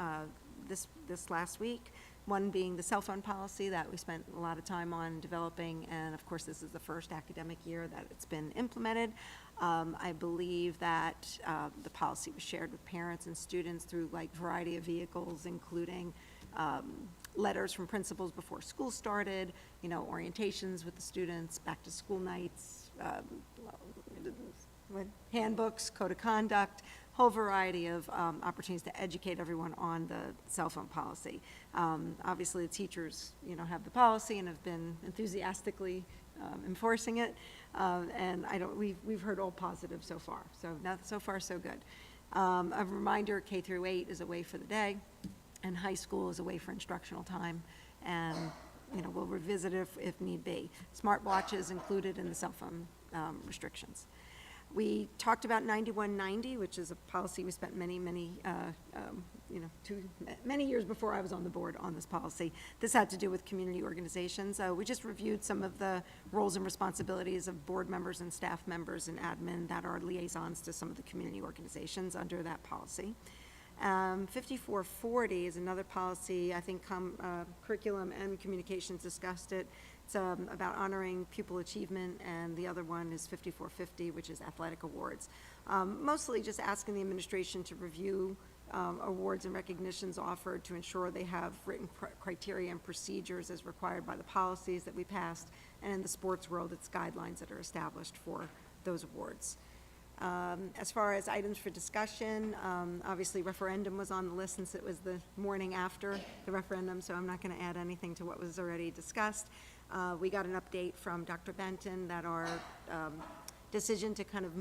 this last week, one being the cell phone policy that we spent a lot of time on developing, and of course this is the first academic year that it's been implemented. I believe that the policy was shared with parents and students through like variety of vehicles, including letters from principals before school started, orientations with the students, back to school nights, handbooks, code of conduct, whole variety of opportunities to educate everyone on the cell phone policy. Obviously, the teachers, have the policy and have been enthusiastically enforcing it, and we've heard all positive so far. So far, so good. A reminder: K through 8 is away for the day, and high school is away for instructional time, and we'll revisit it if need be. Smartwatches included in the cell phone restrictions. We talked about 9190, which is a policy we spent many years before I was on the board on this policy. This had to do with community organizations. We just reviewed some of the roles and responsibilities of board members and staff members and admin that are liaisons to some of the community organizations under that policy. 5440 is another policy. I think curriculum and communications discussed it. It's about honoring pupil achievement, and the other one is 5450, which is athletic awards. Mostly just asking the administration to review awards and recognitions offered to ensure they have written criteria and procedures as required by the policies that we passed, and in the sports world, it's guidelines that are established for those awards. As far as items for discussion, obviously referendum was on the list since it was the morning after the referendum, so I'm not going to add anything to what was already discussed. We got an update from Dr. Benton that our decision to kind of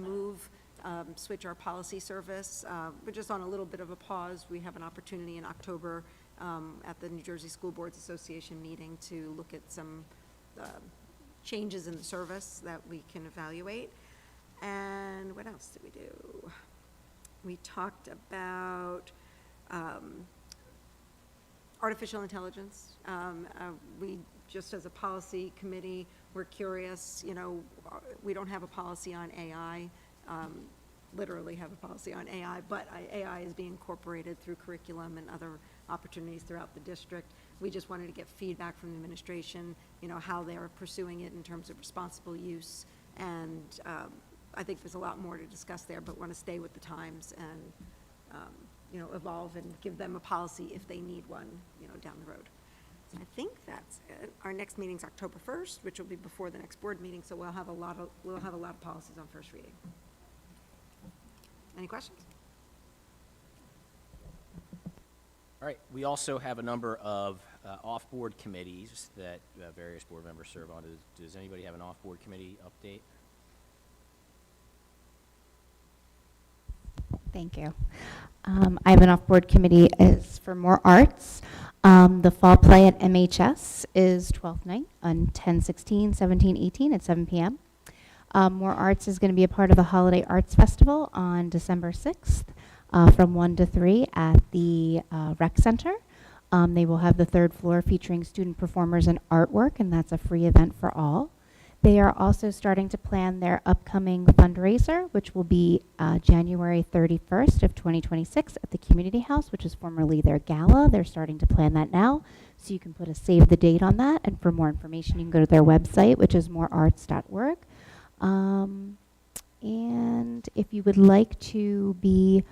switch our policy service, we're just on a little bit of a pause. We have an opportunity in October at the New Jersey School Boards Association meeting to look at some changes in the service that we can evaluate. And what else did we do? We talked about artificial intelligence. We, just as a policy committee, we're curious, we don't have a policy on AI, literally have a policy on AI, but AI is being incorporated through curriculum and other opportunities throughout the district. We just wanted to get feedback from the administration, how they are pursuing it in terms of responsible use, and I think there's a lot more to discuss there, but want to stay with the times and, evolve and give them a policy if they need one, down the road. So I think that's it. Our next meeting's October 1st, which will be before the next board meeting, so we'll have a lot of policies on first reading. Any questions? All right, we also have a number of off-board committees that various board members serve on. Does anybody have an off-board committee update? Thank you. I have an off-board committee is for more arts. The fall play at MHS is 12th night on 10/16, 17, 18 at 7 p.m. More Arts is going to be a part of the Holiday Arts Festival on December 6th from 1 to 3 at the Rec Center. They will have the third floor featuring student performers and artwork, and that's a free event for all. They are also starting to plan their upcoming fundraiser, which will be January 31st of 2026 at the Community House, which is formerly their gala. They're starting to plan that now, so you can put a save the date on that. And for more information, you can go to their website, which is morearts.org. And if you would like to be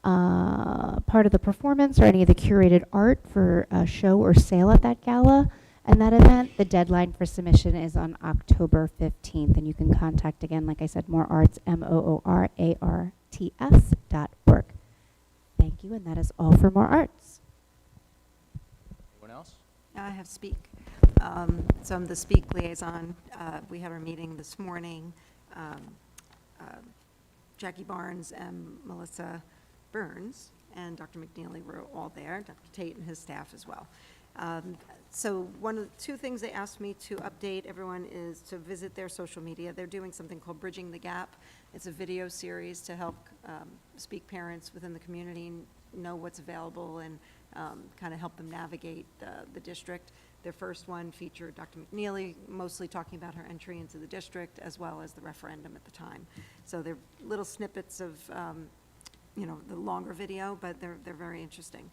part of the performance or any of the curated art for a show or sale at that gala and that event, the deadline for submission is on October 15th. And you can contact, again, like I said, More Arts, MOORARTS.org. Thank you, and that is all for More Arts. Anyone else? I have Speak. So I'm the Speak liaison. We had our meeting this morning. Jackie Barnes and Melissa Burns and Dr. McNeely were all there, Dr. Tate and his staff as well. So one of the two things they asked me to update everyone is to visit their social media. They're doing something called Bridging the Gap. It's a video series to help Speak parents within the community know what's available and kind of help them navigate the district. Their first one featured Dr. McNeely, mostly talking about her entry into the district as well as the referendum at the time. So they're little snippets of the longer video, but they're very interesting.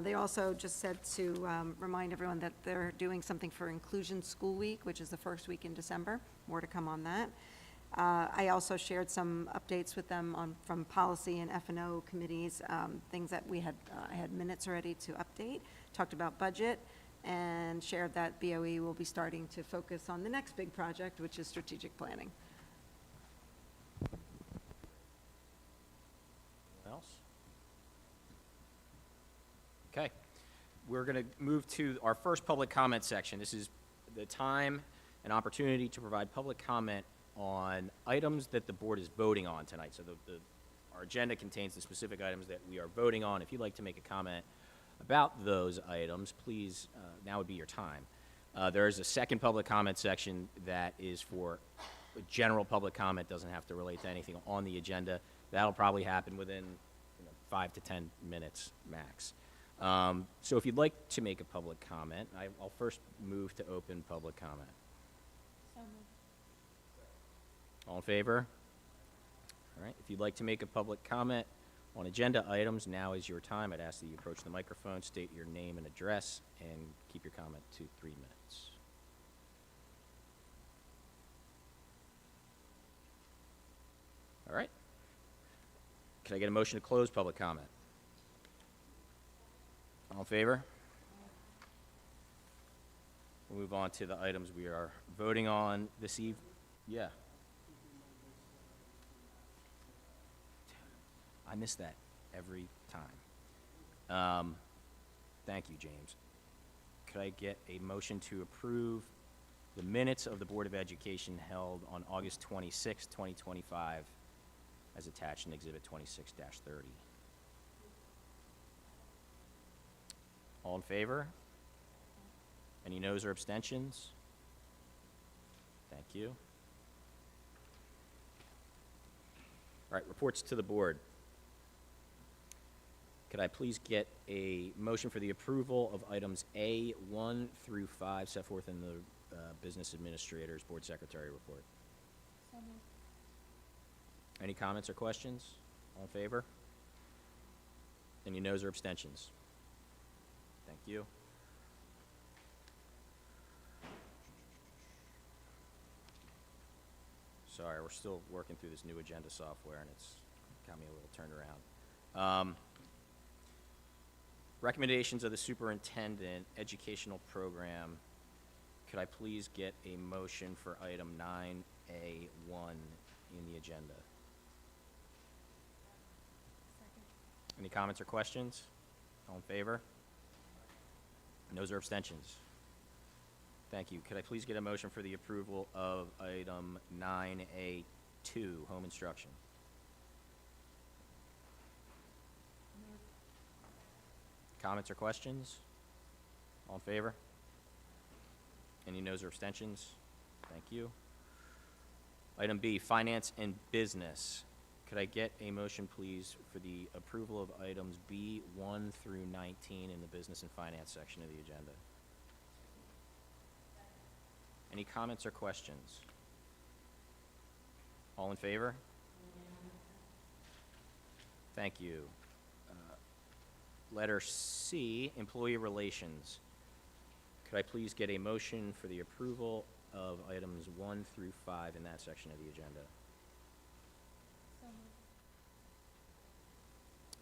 They also just said to remind everyone that they're doing something for Inclusion School Week, which is the first week in December. More to come on that. I also shared some updates with them from policy and F&O committees, things that we had, I had minutes already to update, talked about budget, and shared that BOE will be starting to focus on the next big project, which is strategic planning. Anyone else? Okay. We're going to move to our first public comment section. This is the time and opportunity to provide public comment on items that the board is voting on tonight. So our agenda contains the specific items that we are voting on. If you'd like to make a comment about those items, please, now would be your time. There is a second public comment section that is for general public comment, doesn't have to relate to anything on the agenda. That'll probably happen within 5 to 10 minutes max. So if you'd like to make a public comment, I'll first move to open public comment. All in favor? All right, if you'd like to make a public comment on agenda items, now is your time. I'd ask that you approach the microphone, state your name and address, and keep your comment to 3 minutes. All right. Can I get a motion to close public comment? All in favor? We'll move on to the items we are voting on this evening. Yeah. I miss that every time. Thank you, James. Could I get a motion to approve the minutes of the Board of Education held on August 26, 2025, as attached in Exhibit 26-30? All in favor? Any noes or abstentions? Thank you. All right, reports to the board. Could I please get a motion for the approval of items A, 1 through 5, set forth in the Business Administrator's Board Secretary report? Any comments or questions? All in favor? Any noes or abstentions? Thank you. Sorry, we're still working through this new agenda software, and it's got me a little turned around. Recommendations of the superintendent, educational program. Could I please get a motion for item 9A1 in the agenda? Any comments or questions? All in favor? Noes or abstentions? Thank you. Could I please get a motion for the approval of item 9A2, home instruction? Comments or questions? All in favor? Any noes or abstentions? Thank you. Item B, finance and business. Could I get a motion, please, for the approval of items B 1 through 19 in the business and finance section of the agenda? Any comments or questions? All in favor? Thank you. Letter C, employee relations. Could I please get a motion for the approval of items 1 through 5 in that section of the agenda?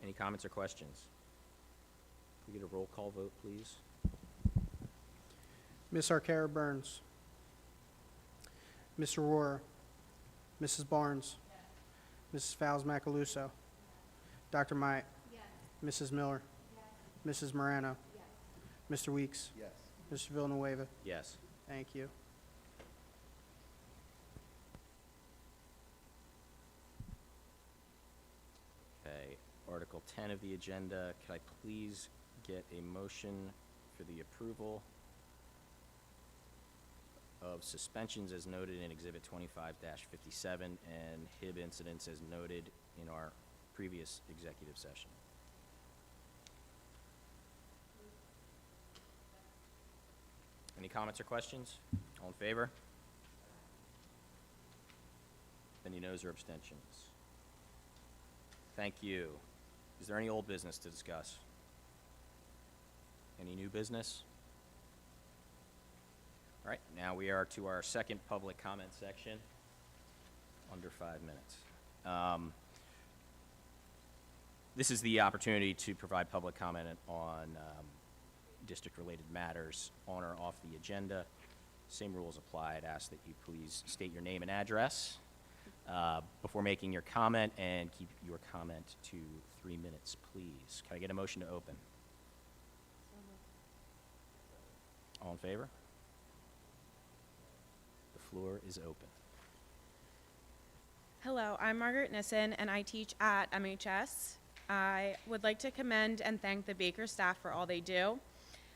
Any comments or questions? Can we get a roll call vote, please? Ms. Arcara Burns. Mr. Rohr. Mrs. Barnes. Mrs. Fowles Macaluso. Dr. Myatt. Mrs. Miller. Mrs. Morano. Mr. Weeks. Yes. Mr. Villanueva. Yes. Thank you. Okay, Article 10 of the agenda. Could I please get a motion for the approval of suspensions as noted in Exhibit 25-57 and HIB incidents as noted in our previous executive session? Any comments or questions? All in favor? Any noes or abstentions? Thank you. Is there any old business to discuss? Any new business? All right, now we are to our second public comment section, under 5 minutes. This is the opportunity to provide public comment on district-related matters on or off the agenda. Same rules apply. I'd ask that you please state your name and address before making your comment, and keep your comment to 3 minutes, please. Can I get a motion to open? All in favor? The floor is open. Hello, I'm Margaret Nissen, and I teach at MHS. I would like to commend and thank the Baker staff for all they do.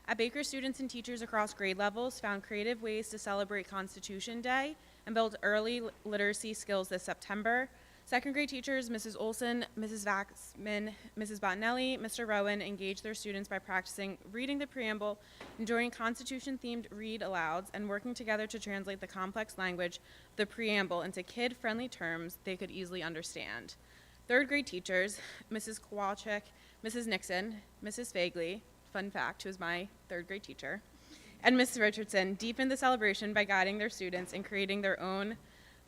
At Baker, students and teachers across grade levels found creative ways to celebrate Constitution Day and build early literacy skills this September. Second grade teachers, Mrs. Olson, Mrs. Vaxman, Mrs. Bottinelli, Mr. Rowan, engaged their students by practicing reading the preamble, enjoying Constitution-themed read-alouds, and working together to translate the complex language of the preamble into kid-friendly terms they could easily understand. Third grade teachers, Mrs. Kowalczyk, Mrs. Nixon, Mrs. Fagley, fun fact, who was my third grade teacher, and Mrs. Richardson deepened the celebration by guiding their students in creating their own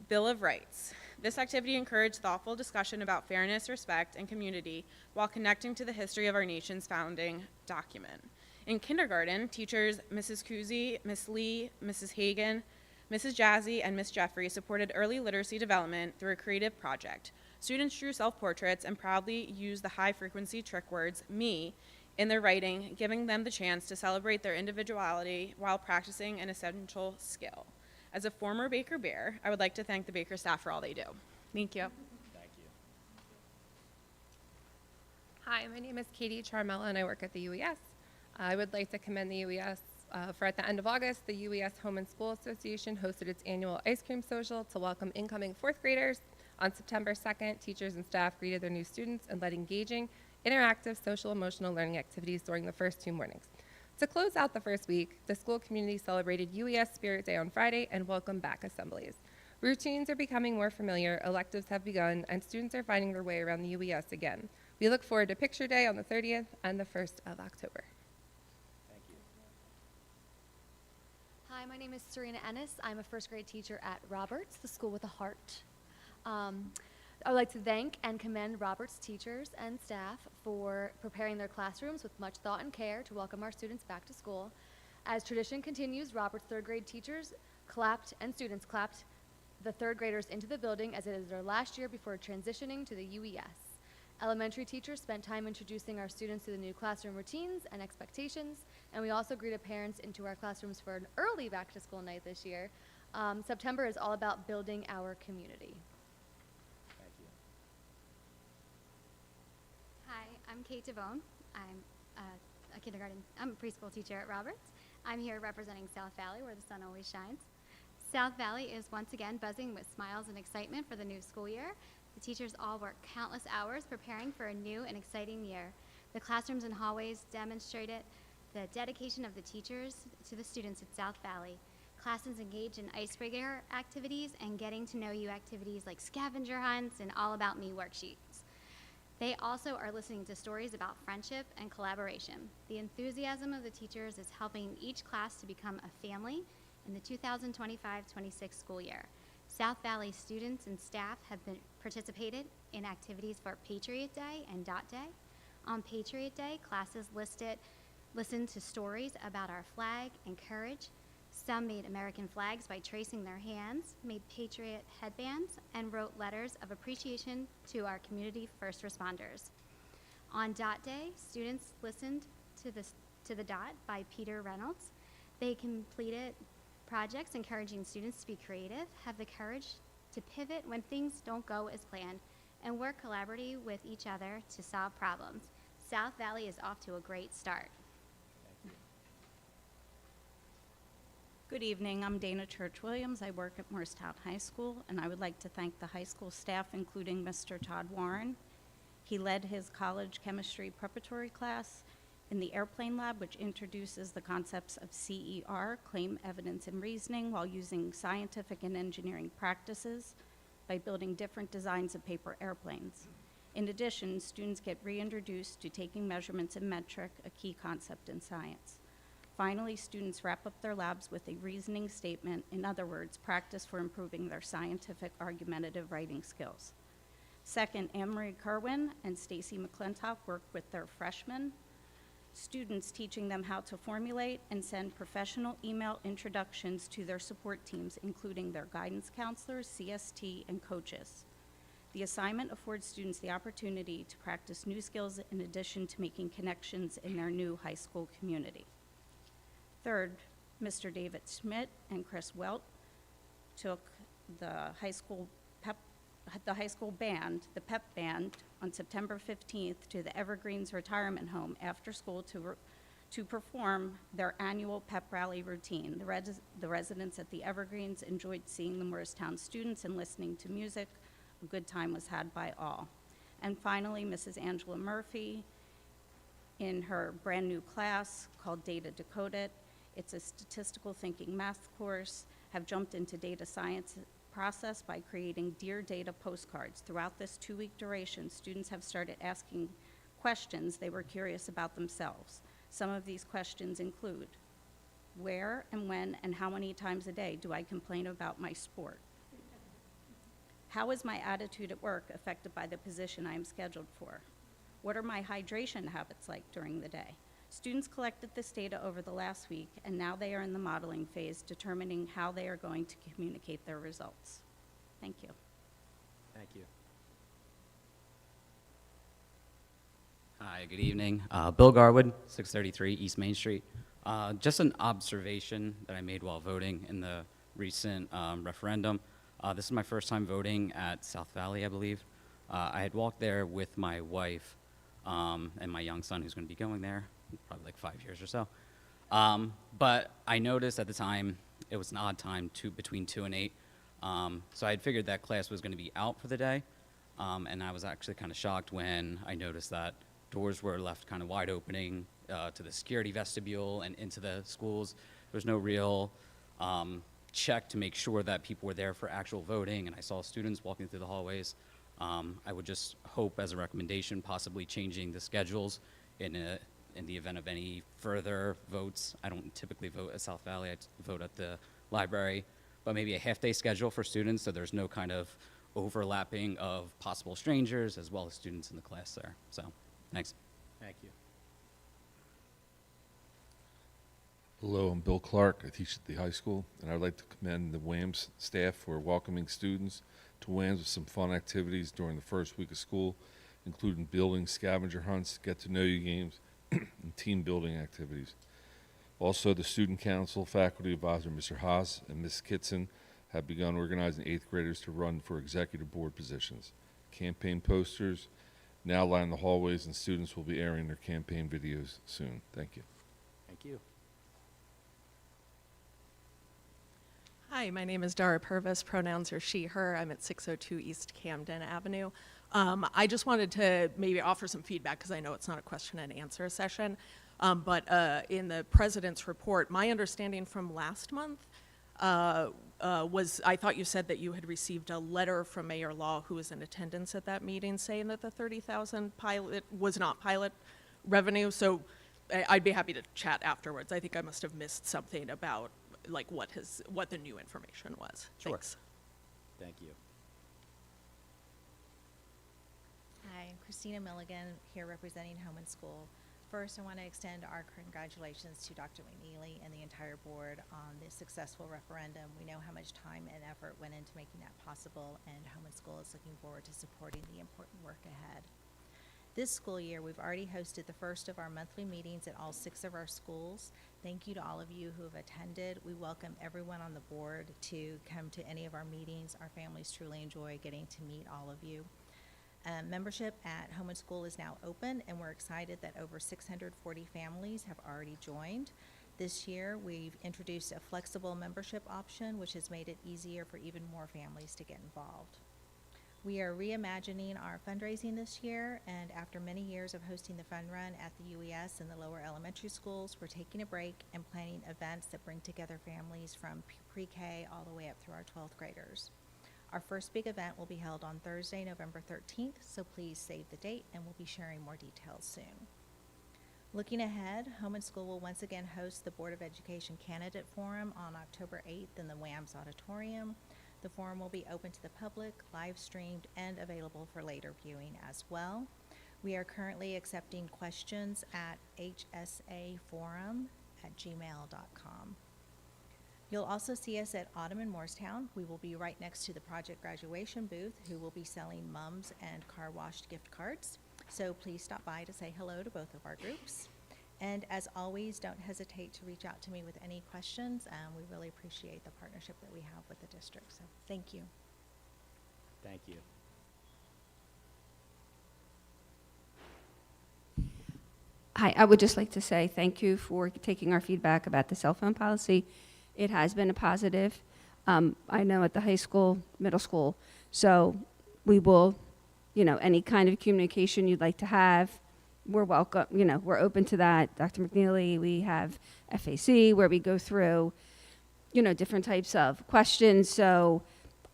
Bill of Rights. This activity encouraged thoughtful discussion about fairness, respect, and community while connecting to the history of our nation's founding document. In kindergarten, teachers Mrs. Kuzi, Miss Lee, Mrs. Hagan, Mrs. Jazzy, and Miss Jeffrey supported early literacy development through a creative project. Students drew self-portraits and proudly used the high-frequency trick words, me, in their writing, giving them the chance to celebrate their individuality while practicing an essential skill. As a former Baker Bear, I would like to thank the Baker staff for all they do. Thank you. Thank you. Hi, my name is Katie Charmella, and I work at the UES. I would like to commend the UES for at the end of August, the UES Home and School Association hosted its annual ice cream social to welcome incoming fourth graders. On September 2nd, teachers and staff greeted their new students and led engaging, interactive, social, emotional learning activities during the first 2 mornings. To close out the first week, the school community celebrated UES Spirit Day on Friday and welcome back assemblies. Routines are becoming more familiar, electives have begun, and students are finding their way around the UES again. We look forward to Picture Day on the 30th and the 1st of October. Thank you. Hi, my name is Serena Ennis. I'm a first grade teacher at Roberts, the school with a heart. I would like to thank and commend Roberts teachers and staff for preparing their classrooms with much thought and care to welcome our students back to school. As tradition continues, Roberts third grade teachers clapped and students clapped the third graders into the building as it is their last year before transitioning to the UES. Elementary teachers spent time introducing our students to the new classroom routines and expectations, and we also greeted parents into our classrooms for an early back-to-school night this year. September is all about building our community. Thank you. Hi, I'm Kate Devone. I'm I'm a preschool teacher at Roberts. I'm here representing South Valley, where the sun always shines. South Valley is once again buzzing with smiles and excitement for the new school year. The teachers all work countless hours preparing for a new and exciting year. The classrooms and hallways demonstrated the dedication of the teachers to the students at South Valley. Classes engage in icebreaker activities and getting to know you activities like scavenger hunts and all about me worksheets. They also are listening to stories about friendship and collaboration. The enthusiasm of the teachers is helping each class to become a family in the 2025-26 school year. South Valley students and staff have participated in activities for Patriot Day and Dot Day. On Patriot Day, classes listened to stories about our flag and courage. Some made American flags by tracing their hands, made Patriot headbands, and wrote letters of appreciation to our community first responders. On Dot Day, students listened to the Dot by Peter Reynolds. They completed projects encouraging students to be creative, have the courage to pivot when things don't go as planned, and work collaboratively with each other to solve problems. South Valley is off to a great start. Good evening, I'm Dana Church-Williams. I work at Moorestown High School, and I would like to thank the high school staff, including Mr. Todd Warren. He led his college chemistry preparatory class in the airplane lab, which introduces the concepts of CER, claim, evidence, and reasoning, while using scientific and engineering practices by building different designs of paper airplanes. In addition, students get reintroduced to taking measurements and metric, a key concept in science. Finally, students wrap up their labs with a reasoning statement, in other words, practice for improving their scientific argumentative writing skills. Second, Anne-Marie Kerwin and Stacy McClintock worked with their freshmen students, teaching them how to formulate and send professional email introductions to their support teams, including their guidance counselors, CST, and coaches. The assignment affords students the opportunity to practice new skills in addition to making connections in their new high school community. Third, Mr. David Schmidt and Chris Welt took the high school band, the PEP band, on September 15th to the Evergreens Retirement Home after school to perform their annual PEP rally routine. The residents at the Evergreens enjoyed seeing the Moorestown students and listening to music. A good time was had by all. And finally, Mrs. Angela Murphy, in her brand new class called Data Decoded, it's a statistical thinking math course, have jumped into data science process by creating Dear Data postcards. Throughout this 2-week duration, students have started asking questions they were curious about themselves. Some of these questions include, where and when and how many times a day do I complain about my sport? How is my attitude at work affected by the position I am scheduled for? What are my hydration habits like during the day? Students collected this data over the last week, and now they are in the modeling phase, determining how they are going to communicate their results. Thank you. Thank you. Hi, good evening. Bill Garwood, 633 East Main Street. Just an observation that I made while voting in the recent referendum. This is my first time voting at South Valley, I believe. I had walked there with my wife and my young son, who's going to be going there, probably like 5 years or so. But I noticed at the time it was an odd time, between 2 and 8. So I had figured that class was going to be out for the day. And I was actually kind of shocked when I noticed that doors were left kind of wide opening to the security vestibule and into the schools. There was no real check to make sure that people were there for actual voting, and I saw students walking through the hallways. I would just hope, as a recommendation, possibly changing the schedules in the event of any further votes. I don't typically vote at South Valley, I vote at the library, but maybe a half-day schedule for students so there's no kind of overlapping of possible strangers as well as students in the class there. So, thanks. Thank you. Hello, I'm Bill Clark. I teach at the high school, and I'd like to commend the WAMS staff for welcoming students to WAMS with some fun activities during the first week of school. including building scavenger hunts, get-to-know-you games, and team building activities. Also, the Student Council faculty advisor, Mr. Haas and Ms. Kitson, have begun organizing 8th graders to run for executive board positions. Campaign posters now line the hallways, and students will be airing their campaign videos soon. Thank you. Thank you. Hi, my name is Dara Purvis. Pronouns are she, her. I'm at 602 East Camden Avenue. I just wanted to maybe offer some feedback because I know it's not a question and answer session. But in the president's report, my understanding from last month was I thought you said that you had received a letter from Mayor Law, who was in attendance at that meeting, saying that the 30,000 pilot was not pilot revenue. So I'd be happy to chat afterwards. I think I must have missed something about like what the new information was. Sure. Thanks. Thank you. Hi, I'm Christina Milligan, here representing Home and School. First, I want to extend our congratulations to Dr. McNeely and the entire board on this successful referendum. We know how much time and effort went into making that possible, and Home and School is looking forward to supporting the important work ahead. This school year, we've already hosted the first of our monthly meetings at all 6 of our schools. Thank you to all of you who have attended. We welcome everyone on the board to come to any of our meetings. Our families truly enjoy getting to meet all of you. Membership at Home and School is now open, and we're excited that over 640 families have already joined. This year, we've introduced a flexible membership option, which has made it easier for even more families to get involved. We are reimagining our fundraising this year, and after many years of hosting the fun run at the UES and the lower elementary schools, we're taking a break and planning events that bring together families from pre-K all the way up through our 12th graders. Our first big event will be held on Thursday, November 13th, so please save the date, and we'll be sharing more details soon. Looking ahead, Home and School will once again host the Board of Education Candidate Forum on October 8th in the WAMS Auditorium. The forum will be open to the public, live streamed, and available for later viewing as well. We are currently accepting questions at hsaforum@gmail.com. You'll also see us at Autumn in Moorestown. We will be right next to the Project Graduation booth, who will be selling mums and car washed gift cards. So please stop by to say hello to both of our groups. And as always, don't hesitate to reach out to me with any questions. We really appreciate the partnership that we have with the district. So thank you. Thank you. Hi, I would just like to say thank you for taking our feedback about the cell phone policy. It has been a positive, I know at the high school, middle school. So we will, any kind of communication you'd like to have, we're welcome, we're open to that. Dr. McNeely, we have FAC where we go through, different types of questions. So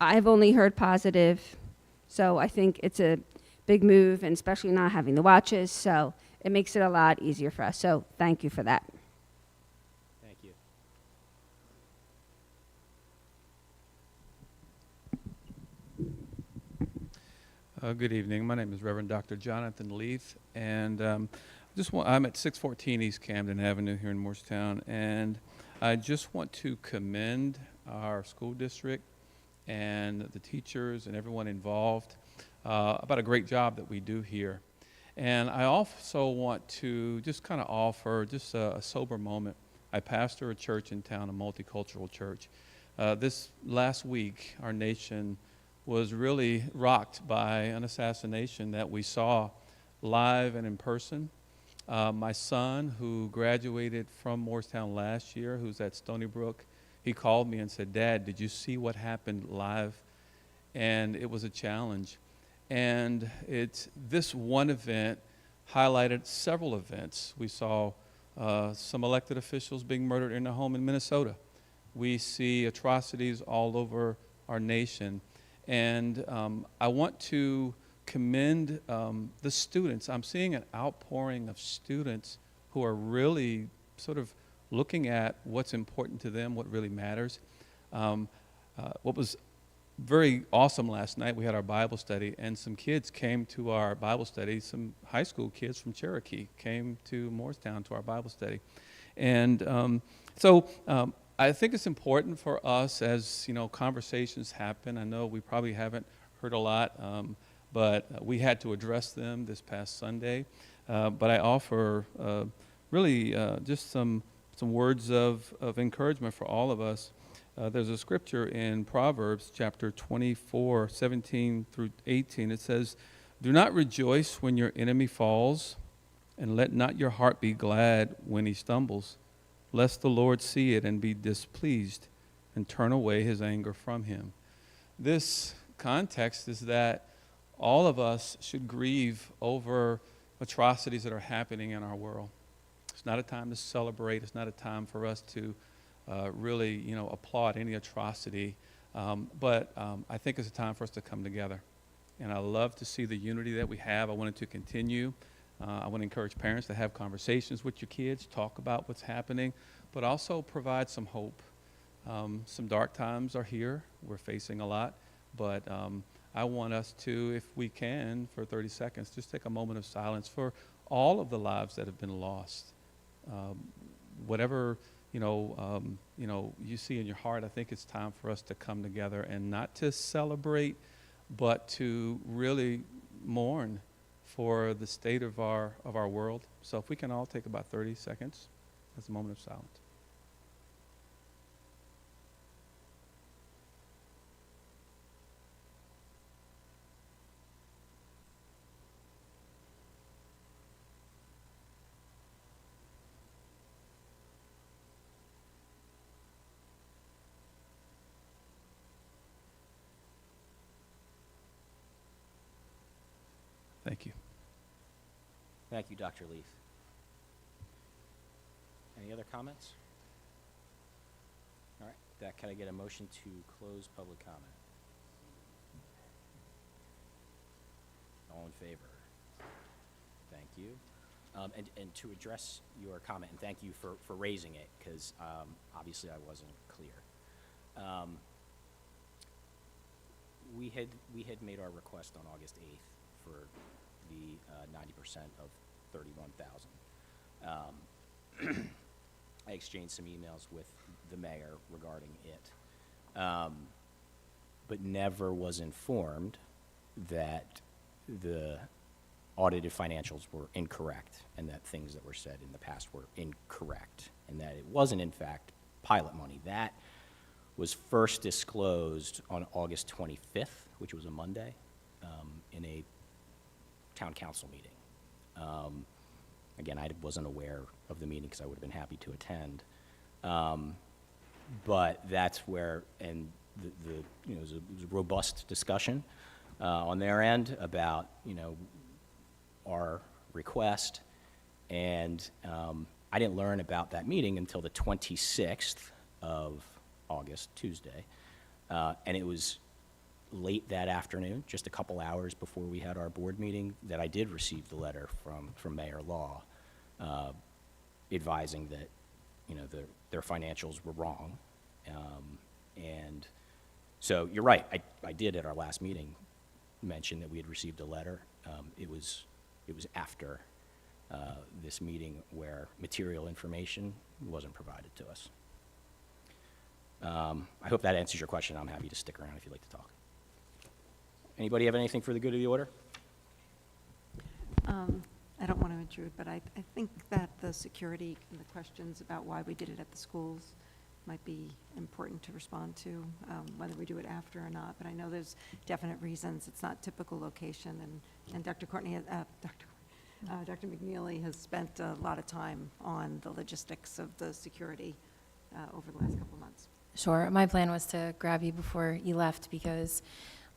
I've only heard positive. So I think it's a big move, and especially not having the watches. So it makes it a lot easier for us. So thank you for that. Thank you. Good evening. My name is Reverend Dr. Jonathan Leith, and I'm at 614 East Camden Avenue here in Moorestown, and I just want to commend our school district and the teachers and everyone involved about a great job that we do here. And I also want to just kind of offer just a sober moment. I pastor a church in town, a multicultural church. This last week, our nation was really rocked by an assassination that we saw live and in person. My son, who graduated from Moorestown last year, who's at Stony Brook, he called me and said, "Dad, did you see what happened live?" And it was a challenge. And this one event highlighted several events. We saw some elected officials being murdered in a home in Minnesota. We see atrocities all over our nation. And I want to commend the students. I'm seeing an outpouring of students who are really sort of looking at what's important to them, what really matters. What was very awesome last night, we had our Bible study, and some kids came to our Bible study. Some high school kids from Cherokee came to Moorestown to our Bible study. And I think it's important for us as, conversations happen. I know we probably haven't heard a lot, but we had to address them this past Sunday. But I offer really just some words of encouragement for all of us. There's a scripture in Proverbs chapter 24, 17 through 18. It says, "Do not rejoice when your enemy falls, and let not your heart be glad when he stumbles, lest the Lord see it and be displeased and turn away his anger from him." This context is that all of us should grieve over atrocities that are happening in our world. It's not a time to celebrate. It's not a time for us to really, applaud any atrocity. But I think it's a time for us to come together. And I love to see the unity that we have. I want it to continue. I want to encourage parents to have conversations with your kids, talk about what's happening, but also provide some hope. Some dark times are here. We're facing a lot. But I want us to, if we can, for 30 seconds, just take a moment of silence for all of the lives that have been lost. Whatever you see in your heart, I think it's time for us to come together and not to celebrate, but to really mourn for the state of our world. So if we can all take about 30 seconds as a moment of silence. Thank you. Thank you, Dr. Leaf. Any other comments? All right, can I get a motion to close public comment? All in favor? Thank you. And to address your comment, and thank you for raising it, because obviously I wasn't clear. We had made our request on August 8th for the 90% of 31,000. I exchanged some emails with the mayor regarding it, but never was informed that the audited financials were incorrect and that things that were said in the past were incorrect and that it wasn't, in fact, pilot money. That was first disclosed on August 25th, which was a Monday, in a town council meeting. Again, I wasn't aware of the meeting because I would have been happy to attend. But that's where, and it was a robust discussion on their end about, our request. And I didn't learn about that meeting until the 26th of August, Tuesday. And it was late that afternoon, just a couple hours before we had our board meeting, that I did receive the letter from Mayor Law advising that, their financials were wrong. And so you're right, I did at our last meeting mention that we had received a letter. It was after this meeting where material information wasn't provided to us. I hope that answers your question. I'm happy to stick around if you'd like to talk. Anybody have anything for the good of the order? I don't want to intrude, but I think that the security and the questions about why we did it at the schools might be important to respond to, whether we do it after or not. But I know there's definite reasons. It's not typical location, and Dr. McNeely has spent a lot of time on the logistics of the security over the last couple of months. Sure. My plan was to grab you before you left because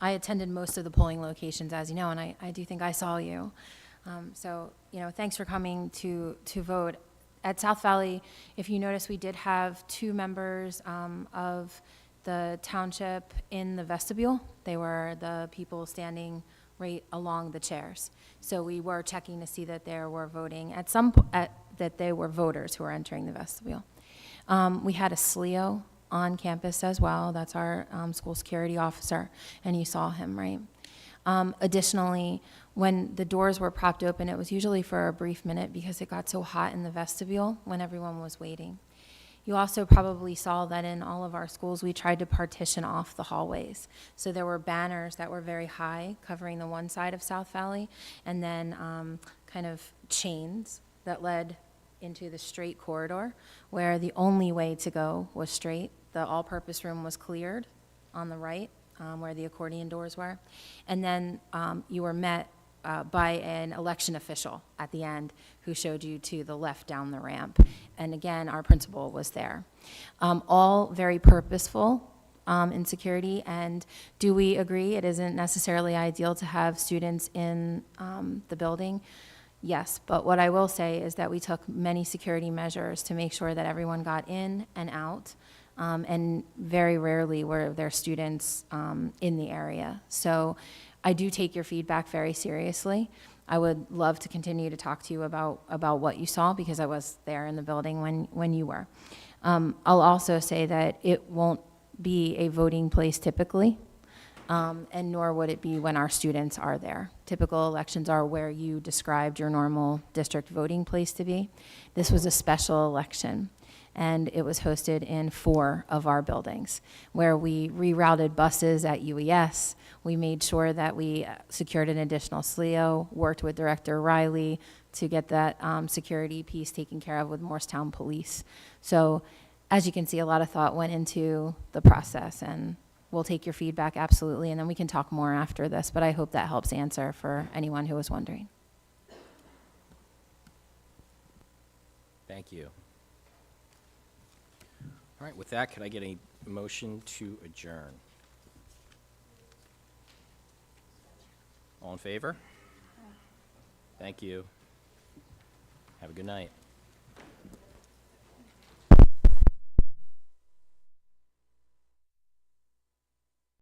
I attended most of the polling locations, as you know, and I do think I saw you. So, thanks for coming to vote. At South Valley, if you notice, we did have 2 members of the township in the vestibule. They were the people standing right along the chairs. So we were checking to see that there were voting that they were voters who were entering the vestibule. We had a SLEO on campus as well. That's our school security officer, and you saw him, right? Additionally, when the doors were propped open, it was usually for a brief minute because it got so hot in the vestibule when everyone was waiting. You also probably saw that in all of our schools, we tried to partition off the hallways. So there were banners that were very high covering the one side of South Valley, and then kind of chains that led into the straight corridor, where the only way to go was straight. The all-purpose room was cleared on the right, where the accordion doors were. And then you were met by an election official at the end who showed you to the left down the ramp. And again, our principal was there. All very purposeful in security. And do we agree it isn't necessarily ideal to have students in the building? Yes, but what I will say is that we took many security measures to make sure that everyone got in and out, and very rarely were there students in the area. So I do take your feedback very seriously. I would love to continue to talk to you about what you saw, because I was there in the building when you were. I'll also say that it won't be a voting place typically, and nor would it be when our students are there. Typical elections are where you described your normal district voting place to be. This was a special election, and it was hosted in 4 of our buildings, where we rerouted buses at UES. We made sure that we secured an additional SLEO, worked with Director Riley to get that security piece taken care of with Moorestown Police. So as you can see, a lot of thought went into the process, and we'll take your feedback absolutely, and then we can talk more after this, but I hope that helps answer for anyone who was wondering. Thank you. All right, with that, could I get a motion to adjourn? All in favor? Thank you. Have a good night.